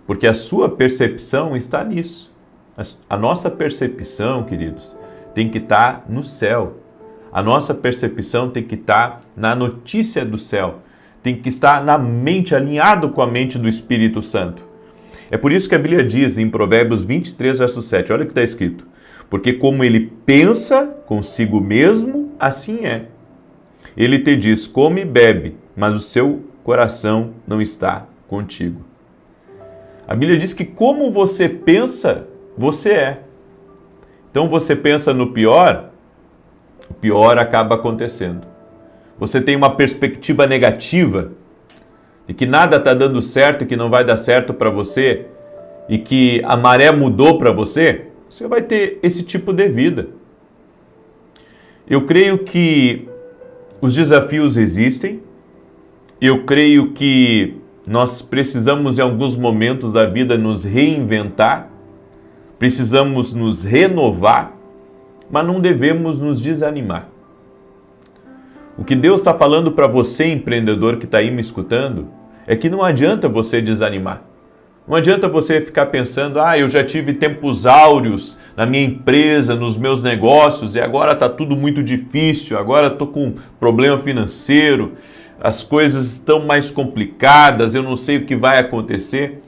Porque a sua percepção está nisso. A nossa percepção, queridos, tem que estar no céu. A nossa percepção tem que estar na notícia do céu. Tem que estar na mente, alinhado com a mente do Espírito Santo. É por isso que a Bíblia diz em Provérbios 23, verso 7, olha o que está escrito. Porque como ele pensa consigo mesmo, assim é. Ele te diz, come e bebe, mas o seu coração não está contigo. A Bíblia diz que como você pensa, você é. Então você pensa no pior, o pior acaba acontecendo. Você tem uma perspectiva negativa de que nada está dando certo, que não vai dar certo para você e que a maré mudou para você, você vai ter esse tipo de vida. Eu creio que os desafios existem, eu creio que nós precisamos em alguns momentos da vida nos reinventar, precisamos nos renovar, mas não devemos nos desanimar. O que Deus está falando para você, empreendedor que está aí me escutando, é que não adianta você desanimar. Não adianta você ficar pensando, eu já tive tempos áureos na minha empresa, nos meus negócios, e agora está tudo muito difícil, agora estou com problema financeiro, as coisas estão mais complicadas, eu não sei o que vai acontecer.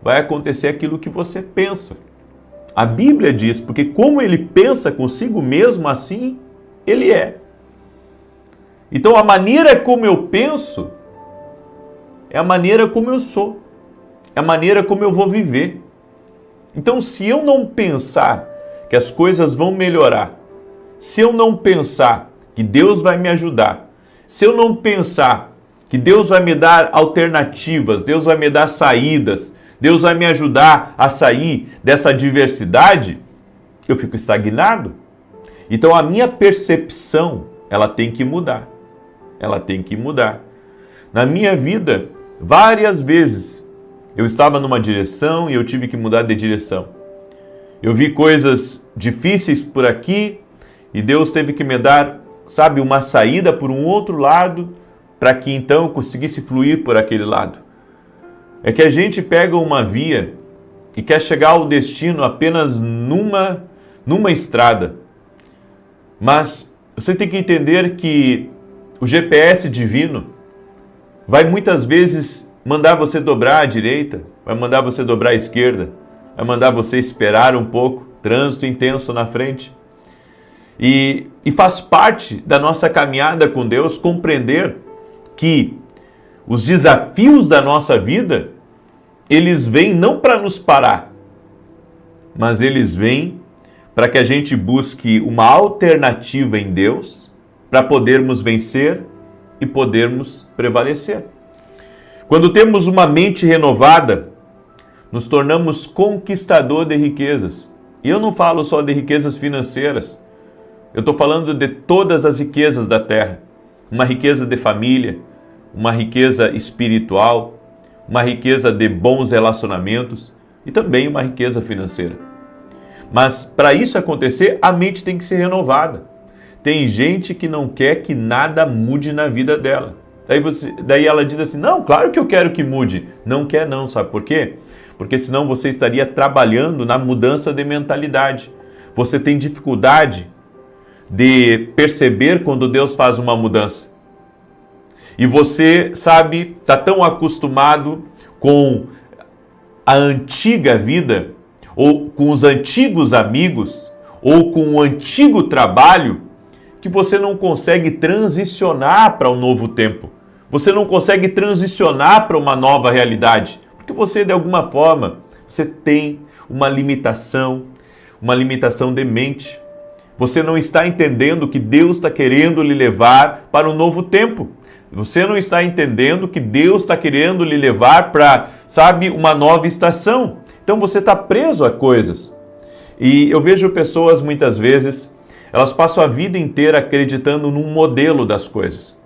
Vai acontecer aquilo que você pensa. A Bíblia diz, porque como ele pensa consigo mesmo, assim ele é. Então a maneira como eu penso é a maneira como eu sou, é a maneira como eu vou viver. Então se eu não pensar que as coisas vão melhorar, se eu não pensar que Deus vai me ajudar, se eu não pensar que Deus vai me dar alternativas, Deus vai me dar saídas, Deus vai me ajudar a sair dessa adversidade, eu fico estagnado. Então a minha percepção, ela tem que mudar. Ela tem que mudar. Na minha vida, várias vezes, eu estava numa direção e eu tive que mudar de direção. Eu vi coisas difíceis por aqui e Deus teve que me dar, uma saída por um outro lado para que então eu conseguisse fluir por aquele lado. É que a gente pega uma via e quer chegar ao destino apenas numa estrada. Mas você tem que entender que o GPS divino vai muitas vezes mandar você dobrar à direita, vai mandar você dobrar à esquerda, vai mandar você esperar um pouco, trânsito intenso na frente. E faz parte da nossa caminhada com Deus compreender que os desafios da nossa vida, eles vêm não para nos parar, mas eles vêm para que a gente busque uma alternativa em Deus para podermos vencer e podermos prevalecer. Quando temos uma mente renovada, nos tornamos conquistador de riquezas. E eu não falo só de riquezas financeiras. Eu estou falando de todas as riquezas da terra. Uma riqueza de família, uma riqueza espiritual, uma riqueza de bons relacionamentos e também uma riqueza financeira. Mas para isso acontecer, a mente tem que ser renovada. Tem gente que não quer que nada mude na vida dela. Daí ela diz assim, não, claro que eu quero que mude. Não quer não, sabe por quê? Porque senão você estaria trabalhando na mudança de mentalidade. Você tem dificuldade de perceber quando Deus faz uma mudança. E você, sabe, está tão acostumado com a antiga vida, ou com os antigos amigos, ou com o antigo trabalho, que você não consegue transicionar para um novo tempo. Você não consegue transicionar para uma nova realidade. Porque você, de alguma forma, você tem uma limitação de mente. Você não está entendendo que Deus está querendo lhe levar para um novo tempo. Você não está entendendo que Deus está querendo lhe levar para, sabe, uma nova estação. Então você está preso a coisas. E eu vejo pessoas, muitas vezes, elas passam a vida inteira acreditando num modelo das coisas.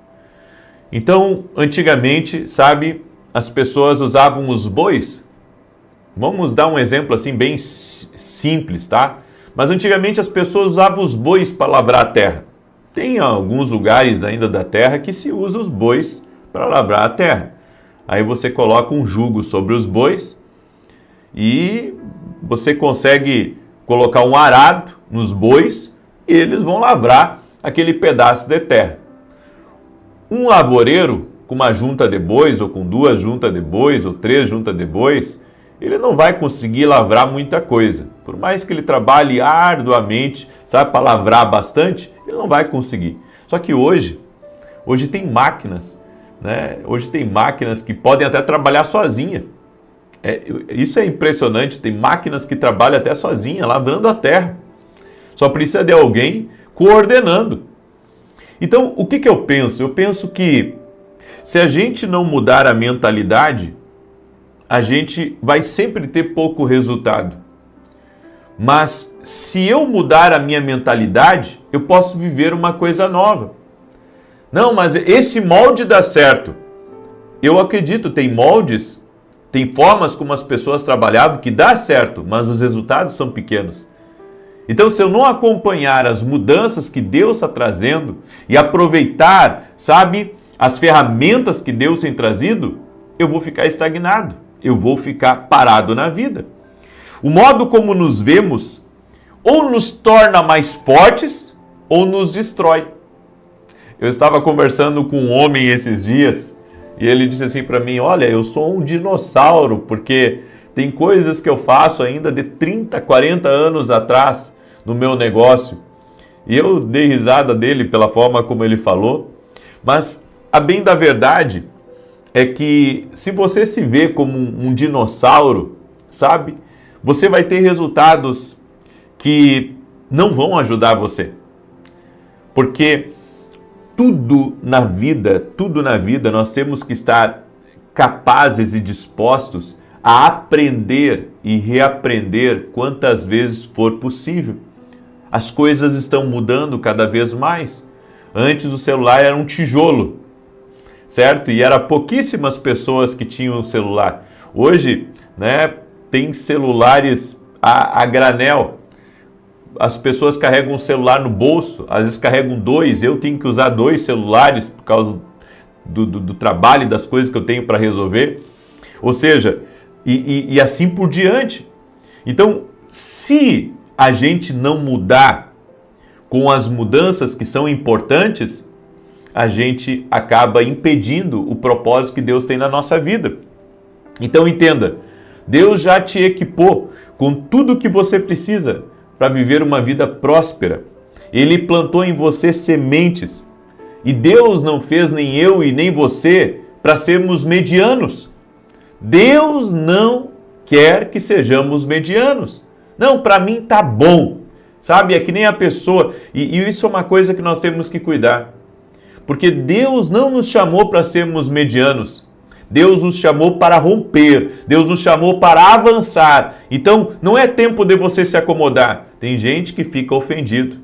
Então, antigamente, sabe, as pessoas usavam os bois. Vamos dar um exemplo assim bem simples, tá? Mas antigamente as pessoas usavam os bois para lavrar a terra. Tem alguns lugares ainda da terra que se usa os bois para lavrar a terra. Aí você coloca um jugo sobre os bois e você consegue colocar um arado nos bois e eles vão lavrar aquele pedaço de terra. Um lavoureiro com uma junta de bois, ou com 2 juntas de bois, ou 3 juntas de bois, ele não vai conseguir lavrar muita coisa. Por mais que ele trabalhe arduamente, sabe, para lavrar bastante, ele não vai conseguir. Só que hoje tem máquinas, né? Hoje tem máquinas que podem até trabalhar sozinha. Isso é impressionante, tem máquinas que trabalham até sozinha, lavrando a terra. Só precisa de alguém coordenando. Então, o que eu penso? Eu penso que se a gente não mudar a mentalidade, a gente vai sempre ter pouco resultado. Mas se eu mudar a minha mentalidade, eu posso viver uma coisa nova. Não, mas esse molde dá certo. Eu acredito, tem moldes, tem formas como as pessoas trabalhavam que dá certo, mas os resultados são pequenos. Então, se eu não acompanhar as mudanças que Deus está trazendo e aproveitar, sabe, as ferramentas que Deus tem trazido, eu vou ficar estagnado, eu vou ficar parado na vida. O modo como nos vemos ou nos torna mais fortes ou nos destrói. Eu estava conversando com um homem esses dias e ele disse assim para mim, olha, eu sou um dinossauro porque tem coisas que eu faço ainda de 30, 40 anos atrás no meu negócio. E eu dei risada dele pela forma como ele falou, mas a bem da verdade é que se você se vê como um dinossauro, sabe, você vai ter resultados que não vão ajudar você. Porque tudo na vida nós temos que estar capazes e dispostos a aprender e reaprender quantas vezes for possível. As coisas estão mudando cada vez mais. Antes o celular era um tijolo, certo? E era pouquíssimas pessoas que tinham celular. Hoje, né, tem celulares a granel. As pessoas carregam um celular no bolso, às vezes carregam 2. Eu tenho que usar 2 celulares por causa do trabalho e das coisas que eu tenho para resolver. Ou seja, e assim por diante. Então, se a gente não mudar com as mudanças que são importantes, a gente acaba impedindo o propósito que Deus tem na nossa vida. Então entenda, Deus já te equipou com tudo o que você precisa para viver uma vida próspera. Ele plantou em você sementes. E Deus não fez nem eu e nem você para sermos medianos. Deus não quer que sejamos medianos. Não, para mim tá bom. Sabe, é que nem a pessoa. E isso é uma coisa que nós temos que cuidar. Porque Deus não nos chamou para sermos medianos. Deus nos chamou para romper, Deus nos chamou para avançar. Então, não é tempo de você se acomodar. Tem gente que fica ofendido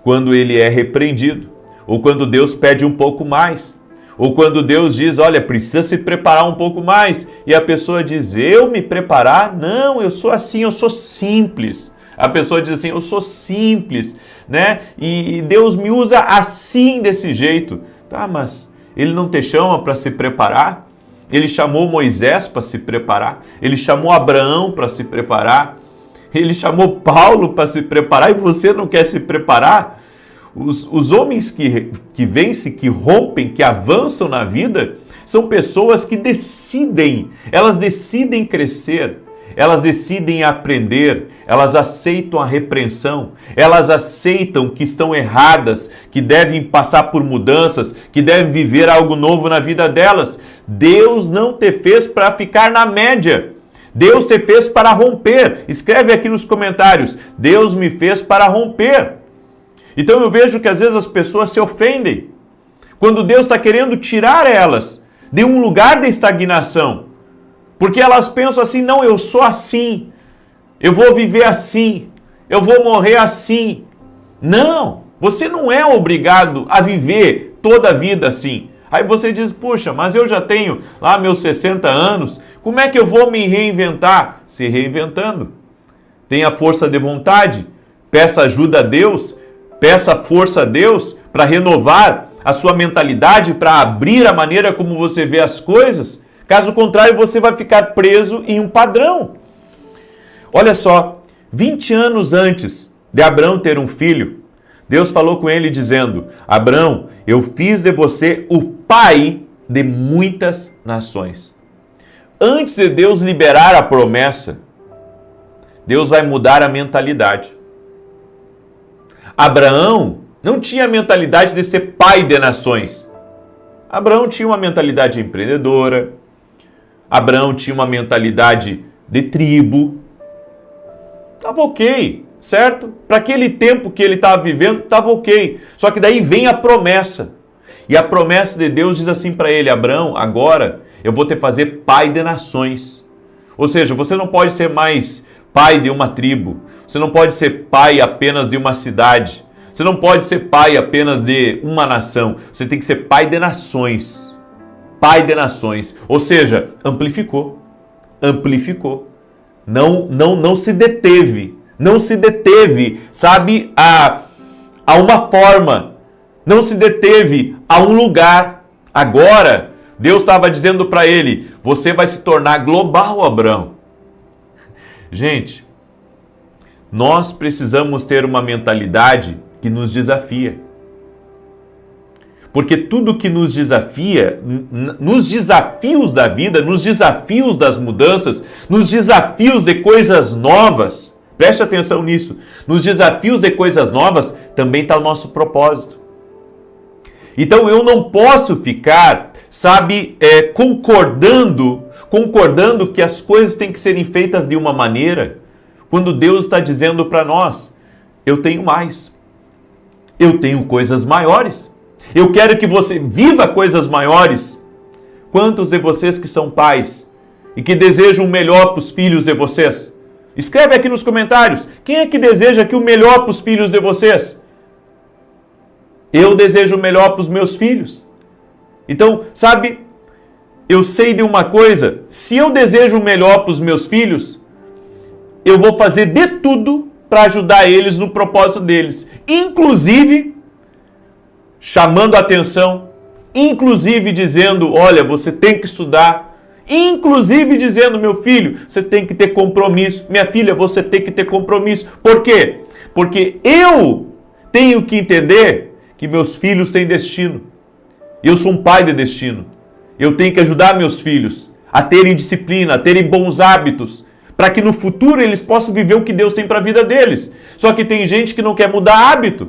quando ele é repreendido, ou quando Deus pede um pouco mais, ou quando Deus diz, olha, precisa se preparar um pouco mais, e a pessoa diz, eu me preparar? Não, eu sou assim, eu sou simples. A pessoa diz assim, eu sou simples, né? E Deus me usa assim, desse jeito. Tá, mas Ele não te chama para se preparar? Ele chamou Moisés para se preparar, Ele chamou Abraão para se preparar, Ele chamou Paulo para se preparar, e você não quer se preparar? Os homens que vencem, que rompem, que avançam na vida, são pessoas que decidem, elas decidem crescer, elas decidem aprender, elas aceitam a repreensão, elas aceitam que estão erradas, que devem passar por mudanças, que devem viver algo novo na vida delas. Deus não te fez para ficar na média. Deus te fez para romper. Escreve aqui nos comentários, Deus me fez para romper. Então eu vejo que às vezes as pessoas se ofendem quando Deus está querendo tirar elas de um lugar de estagnação. Porque elas pensam assim, não, eu sou assim, eu vou viver assim, eu vou morrer assim. Não, você não é obrigado a viver toda a vida assim. Aí você diz, puxa, mas eu já tenho lá meus 60 anos, como é que eu vou me reinventar? Se reinventando. Tenha força de vontade, peça ajuda a Deus, peça força a Deus para renovar a sua mentalidade, para abrir a maneira como você vê as coisas. Caso contrário, você vai ficar preso em um padrão. Olha só, 20 anos antes de Abraão ter um filho, Deus falou com ele dizendo, Abraão, eu fiz de você o pai de muitas nações. Antes de Deus liberar a promessa, Deus vai mudar a mentalidade. Abraão não tinha a mentalidade de ser pai de nações. Abraão tinha uma mentalidade empreendedora, Abraão tinha uma mentalidade de tribo. Estava ok, certo? Para aquele tempo que ele estava vivendo, estava ok. Só que daí vem a promessa. E a promessa de Deus diz assim para ele, Abraão, agora eu vou te fazer pai de nações. Ou seja, você não pode ser mais pai de uma tribo. Você não pode ser pai apenas de uma cidade. Você não pode ser pai apenas de uma nação. Você tem que ser pai de nações. Pai de nações, ou seja, amplificou, não se deteve, sabe, a uma forma, não se deteve a um lugar. Agora, Deus estava dizendo para ele, você vai se tornar global, Abraão. Gente, nós precisamos ter uma mentalidade que nos desafia. Porque tudo que nos desafia, nos desafios da vida, nos desafios das mudanças, nos desafios de coisas novas, preste atenção nisso, nos desafios de coisas novas também está o nosso propósito. Então eu não posso ficar, sabe, concordando que as coisas têm que serem feitas de uma maneira, quando Deus está dizendo para nós, eu tenho mais, eu tenho coisas maiores. Eu quero que você viva coisas maiores. Quantos de vocês que são pais e que desejam o melhor para os filhos de vocês? Escreve aqui nos comentários. Quem é que deseja aqui o melhor para os filhos de vocês? Eu desejo o melhor para os meus filhos. Então, sabe, eu sei de uma coisa. Se eu desejo o melhor para os meus filhos, eu vou fazer de tudo para ajudar eles no propósito deles. Inclusive chamando a atenção, inclusive dizendo, olha, você tem que estudar, inclusive dizendo, meu filho, você tem que ter compromisso, minha filha, você tem que ter compromisso. Por quê? Porque eu tenho que entender que meus filhos têm destino. Eu sou um pai de destino. Eu tenho que ajudar meus filhos a terem disciplina, a terem bons hábitos, para que no futuro eles possam viver o que Deus tem para a vida deles. Só que tem gente que não quer mudar hábito.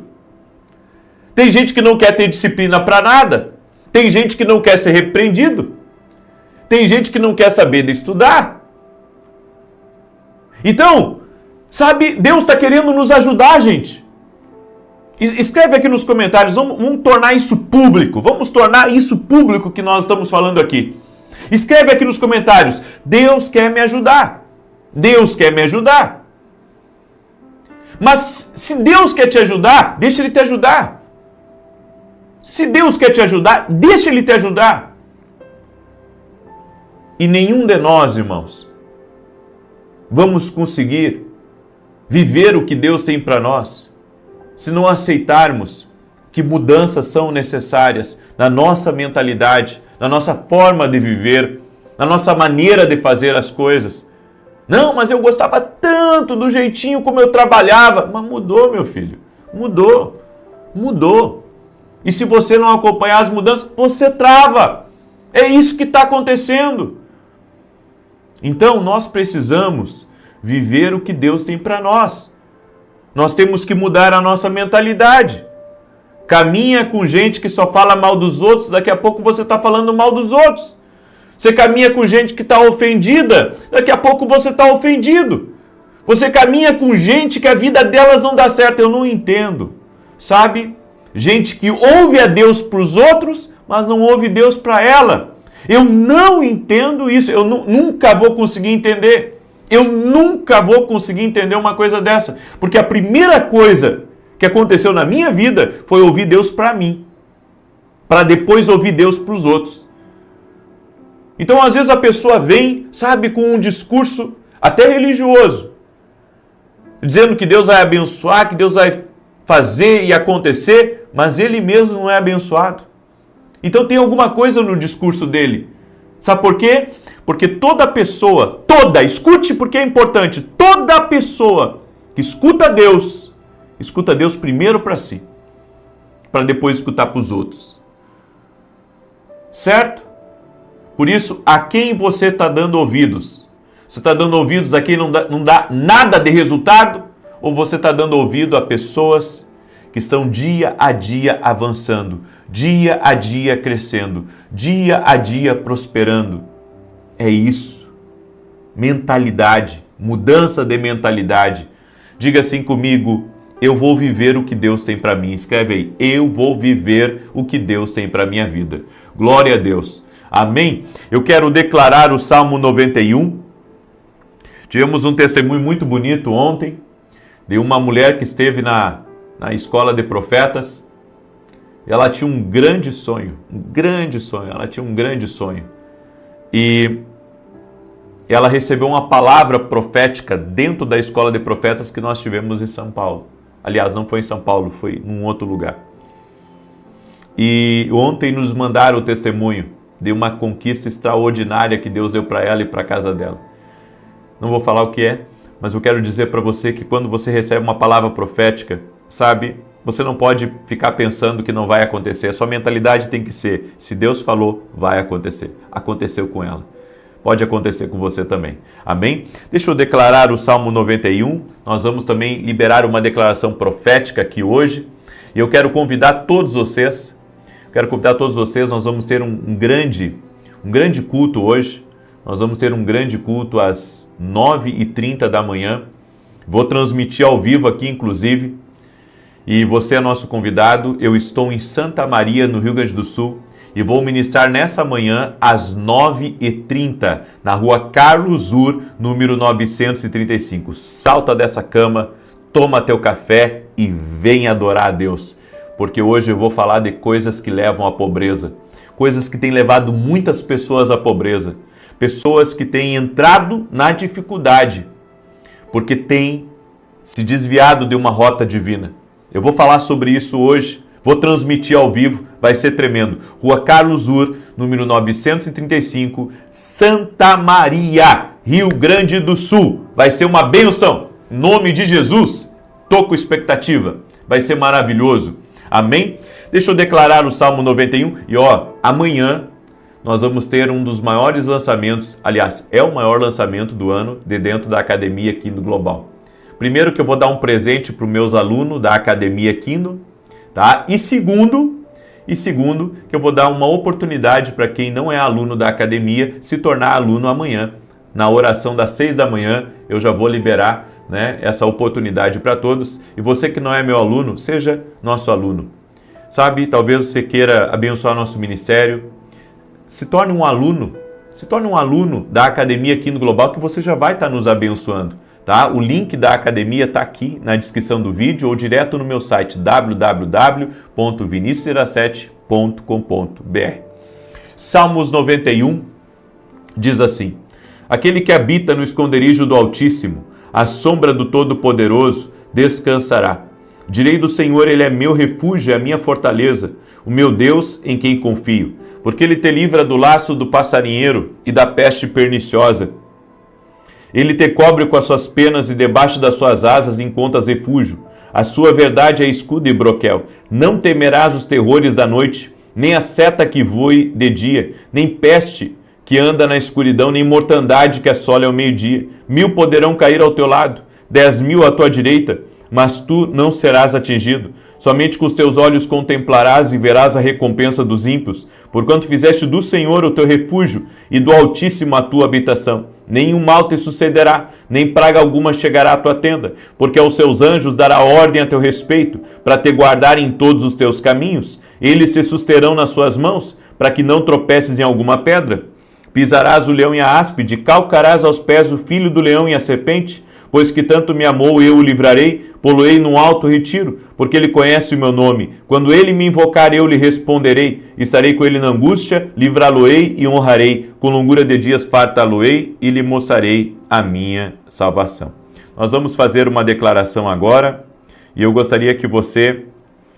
Tem gente que não quer ter disciplina para nada. Tem gente que não quer ser repreendido. Tem gente que não quer saber de estudar. Então, sabe, Deus está querendo nos ajudar, gente. Escreve aqui nos comentários, vamos tornar isso público. Vamos tornar isso público que nós estamos falando aqui. Escreve aqui nos comentários, Deus quer me ajudar. Deus quer me ajudar. Mas se Deus quer te ajudar, deixa Ele te ajudar. Se Deus quer te ajudar, deixa Ele te ajudar. E nenhum de nós, irmãos, vamos conseguir viver o que Deus tem para nós se não aceitarmos que mudanças são necessárias na nossa mentalidade, na nossa forma de viver, na nossa maneira de fazer as coisas. Não, mas eu gostava tanto do jeitinho como eu trabalhava. Mas mudou, meu filho. Mudou. Mudou. E se você não acompanhar as mudanças, você trava. É isso que está acontecendo. Então, nós precisamos viver o que Deus tem para nós. Nós temos que mudar a nossa mentalidade. Caminha com gente que só fala mal dos outros, daqui a pouco você está falando mal dos outros. Você caminha com gente que está ofendida, daqui a pouco você está ofendido. Você caminha com gente que a vida delas não dá certo. Eu não entendo, sabe? Gente que ouve a Deus para os outros, mas não ouve Deus para ela. Eu não entendo isso, eu nunca vou conseguir entender. Eu nunca vou conseguir entender uma coisa dessa. Porque a primeira coisa que aconteceu na minha vida foi ouvir Deus para mim, para depois ouvir Deus para os outros. Então, às vezes a pessoa vem, sabe, com um discurso até religioso, dizendo que Deus vai abençoar, que Deus vai fazer e acontecer, mas ele mesmo não é abençoado. Então tem alguma coisa no discurso dele. Sabe por quê? Porque toda pessoa, escute porque é importante, toda pessoa que escuta Deus primeiro para si, para depois escutar para os outros. Certo? Por isso, a quem você está dando ouvidos? Você está dando ouvidos a quem não dá nada de resultado? Ou você está dando ouvido a pessoas que estão dia a dia avançando, dia a dia crescendo, dia a dia prosperando? É isso. Mentalidade, mudança de mentalidade. Diga assim comigo, eu vou viver o que Deus tem para mim. Escreve aí, eu vou viver o que Deus tem para minha vida. Glória a Deus. Amém? Eu quero declarar o Salmo 91. Tivemos um testemunho muito bonito ontem de uma mulher que esteve na escola de profetas. Ela tinha um grande sonho, ela tinha um grande sonho. E ela recebeu uma palavra profética dentro da escola de profetas que nós tivemos em São Paulo. Aliás, não foi em São Paulo, foi em um outro lugar. E ontem nos mandaram o testemunho de uma conquista extraordinária que Deus deu para ela e para a casa dela. Não vou falar o que é, mas eu quero dizer para você que quando você recebe uma palavra profética, sabe, você não pode ficar pensando que não vai acontecer. A sua mentalidade tem que ser, se Deus falou, vai acontecer. Aconteceu com ela. Pode acontecer com você também. Amém? Deixa eu declarar o Salmo 91. Nós vamos também liberar uma declaração profética aqui hoje. E eu quero convidar todos vocês. Nós vamos ter um grande culto hoje. Nós vamos ter um grande culto às 9h30 da manhã. Vou transmitir ao vivo aqui, inclusive. E você é nosso convidado. Eu estou em Santa Maria, no Rio Grande do Sul. E vou ministrar nessa manhã às 9h30, na rua Carlos Ur, número 935. Salta dessa cama, toma teu café e vem adorar a Deus. Porque hoje eu vou falar de coisas que levam à pobreza. Coisas que têm levado muitas pessoas à pobreza. Pessoas que têm entrado na dificuldade, porque têm se desviado de uma rota divina. Eu vou falar sobre isso hoje. Vou transmitir ao vivo, vai ser tremendo. Rua Carlos Ur, número 935, Santa Maria, Rio Grande do Sul. Vai ser uma bênção. Em nome de Jesus, tô com expectativa. Vai ser maravilhoso. Amém? Deixa eu declarar o Salmo 91. E amanhã nós vamos ter um dos maiores lançamentos, aliás, é o maior lançamento do ano de dentro da Academia Kingdom Global. Primeiro que eu vou dar um presente para os meus alunos da Academia Kingdom. Tá? E segundo, que eu vou dar uma oportunidade para quem não é aluno da academia se tornar aluno amanhã. Na oração das 6 da manhã, eu já vou liberar, né, essa oportunidade para todos. E você que não é meu aluno, seja nosso aluno. Sabe, talvez você queira abençoar nosso ministério. Se torne um aluno, se torne um aluno da Academia Quino Global, que você já vai estar nos abençoando. Tá? O link da academia está aqui na descrição do vídeo ou direto no meu site www.vinicius07.com.br. Salmos 91 diz assim: aquele que habita no esconderijo do Altíssimo, à sombra do Todo-Poderoso, descansará. Direi do Senhor, ele é meu refúgio, é a minha fortaleza, o meu Deus em quem confio, porque ele te livra do laço do passarinheiro e da peste perniciosa. Ele te cobre com as suas penas e debaixo das suas asas encontras refúgio. A sua verdade é escudo e broquel. Não temerás os terrores da noite, nem a seta que voe de dia, nem peste que anda na escuridão, nem mortandade que assole ao meio-dia. 1000 poderão cair ao teu lado, 10.000 à tua direita, mas tu não serás atingido. Somente com os teus olhos contemplarás e verás a recompensa dos ímpios, porquanto fizeste do Senhor o teu refúgio e do Altíssimo a tua habitação. Nenhum mal te sucederá, nem praga alguma chegará à tua tenda, porque aos seus anjos dará ordem a teu respeito, para te guardar em todos os teus caminhos. Eles te susterão nas suas mãos, para que não tropeces em alguma pedra. Pisarás o leão e a áspide, calcarás aos pés o filho do leão e a serpente. Pois que tanto me amou, eu o livrarei, pô-lo-ei num alto retiro, porque ele conhece o meu nome. Quando ele me invocar, eu lhe responderei. Estarei com ele na angústia, livrá-lo-ei e honrarei. Com longura de dias fartá-lo-ei e lhe mostrarei a minha salvação. Nós vamos fazer uma declaração agora, e eu gostaria que você,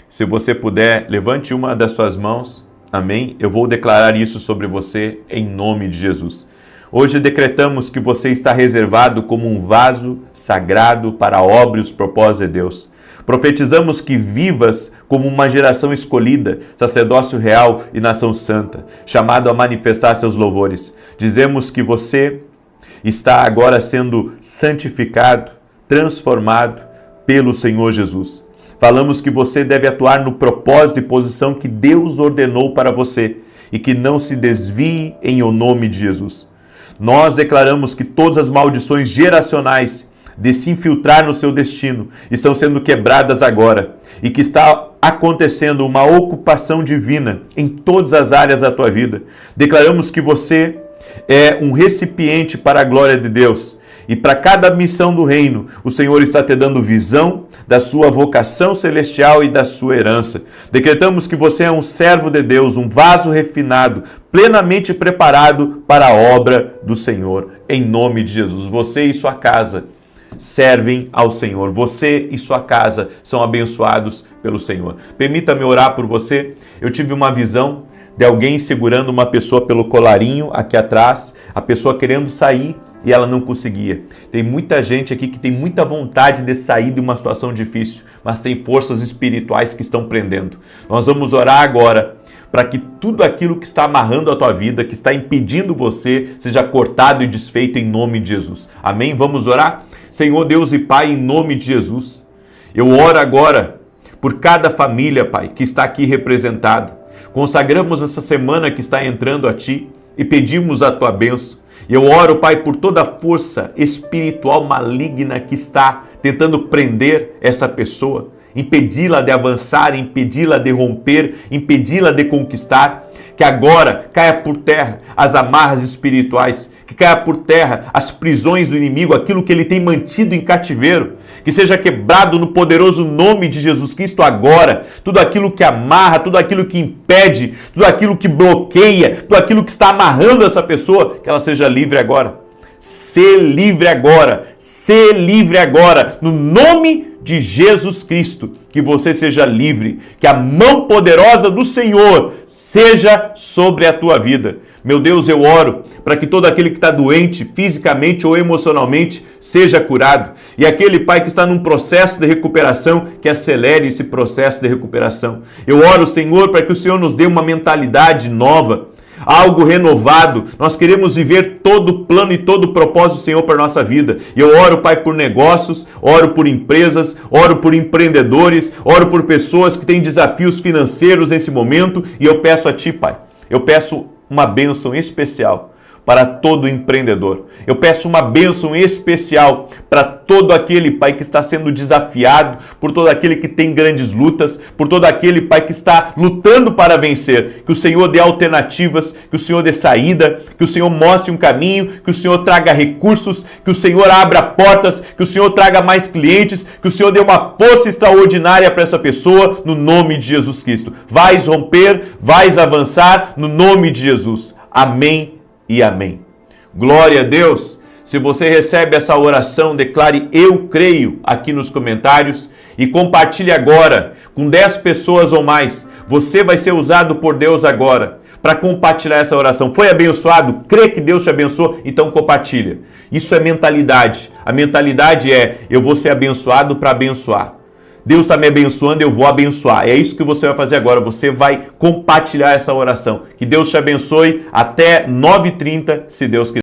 se você puder, levante uma das suas mãos. Amém? Eu vou declarar isso sobre você em nome de Jesus. Hoje decretamos que você está reservado como um vaso sagrado para a obra e os propósitos de Deus. Profetizamos que vivas como uma geração escolhida, sacerdócio real e nação santa, chamado a manifestar seus louvores. Dizemos que você está agora sendo santificado, transformado pelo Senhor Jesus. Falamos que você deve atuar no propósito e posição que Deus ordenou para você e que não se desvie em o nome de Jesus. Nós declaramos que todas as maldições geracionais de se infiltrar no seu destino estão sendo quebradas agora e que está acontecendo uma ocupação divina em todas as áreas da tua vida. Declaramos que você é um recipiente para a glória de Deus e para cada missão do reino, o Senhor está te dando visão da sua vocação celestial e da sua herança. Decretamos que você é um servo de Deus, um vaso refinado, plenamente preparado para a obra do Senhor. Em nome de Jesus, você e sua casa servem ao Senhor. Você e sua casa são abençoados pelo Senhor. Permita-me orar por você. Eu tive uma visão de alguém segurando uma pessoa pelo colarinho aqui atrás, a pessoa querendo sair e ela não conseguia. Tem muita gente aqui que tem muita vontade de sair de uma situação difícil, mas tem forças espirituais que estão prendendo. Nós vamos orar agora para que tudo aquilo que está amarrando a tua vida, que está impedindo você, seja cortado e desfeito em nome de Jesus. Amém? Vamos orar? Senhor Deus e Pai, em nome de Jesus, eu oro agora por cada família, Pai, que está aqui representada. Consagramos essa semana que está entrando a Ti e pedimos a Tua bênção. Eu oro, Pai, por toda a força espiritual maligna que está tentando prender essa pessoa, impedi-la de avançar, impedi-la de romper, impedi-la de conquistar. Que agora caia por terra as amarras espirituais, que caia por terra as prisões do inimigo, aquilo que ele tem mantido em cativeiro, que seja quebrado no poderoso nome de Jesus Cristo agora, tudo aquilo que amarra, tudo aquilo que impede, tudo aquilo que bloqueia, tudo aquilo que está amarrando essa pessoa, que ela seja livre agora. Ser livre agora, no nome de Jesus Cristo, que você seja livre, que a mão poderosa do Senhor seja sobre a tua vida. Meu Deus, eu oro para que todo aquele que está doente, fisicamente ou emocionalmente, seja curado. E aquele, Pai, que está num processo de recuperação, que acelere esse processo de recuperação. Eu oro, Senhor, para que o Senhor nos dê uma mentalidade nova, algo renovado. Nós queremos viver todo o plano e todo o propósito do Senhor para a nossa vida. E eu oro, Pai, por negócios, oro por empresas, oro por empreendedores, oro por pessoas que têm desafios financeiros nesse momento. E eu peço a Ti, Pai, eu peço uma bênção especial. para todo empreendedor. Eu peço uma bênção especial para todo aquele, Pai, que está sendo desafiado, por todo aquele que tem grandes lutas, por todo aquele, Pai, que está lutando para vencer. Que o Senhor dê alternativas, que o Senhor dê saída, que o Senhor mostre um caminho, que o Senhor traga recursos, que o Senhor abra portas, que o Senhor traga mais clientes, que o Senhor dê uma força extraordinária para essa pessoa, no nome de Jesus Cristo. Vais romper, vais avançar, no nome de Jesus. Amém e amém. Glória a Deus. Se você recebe essa oração, declare eu creio aqui nos comentários e compartilhe agora com 10 pessoas ou mais. Você vai ser usado por Deus agora para compartilhar essa oração. Foi abençoado? Crê que Deus te abençoou? Então compartilha. Isso é mentalidade. A mentalidade é eu vou ser abençoado para abençoar. Deus está me abençoando, eu vou abençoar. É isso que você vai fazer agora. Você vai compartilhar essa oração. Que Deus te abençoe até 9h30, se Deus quiser.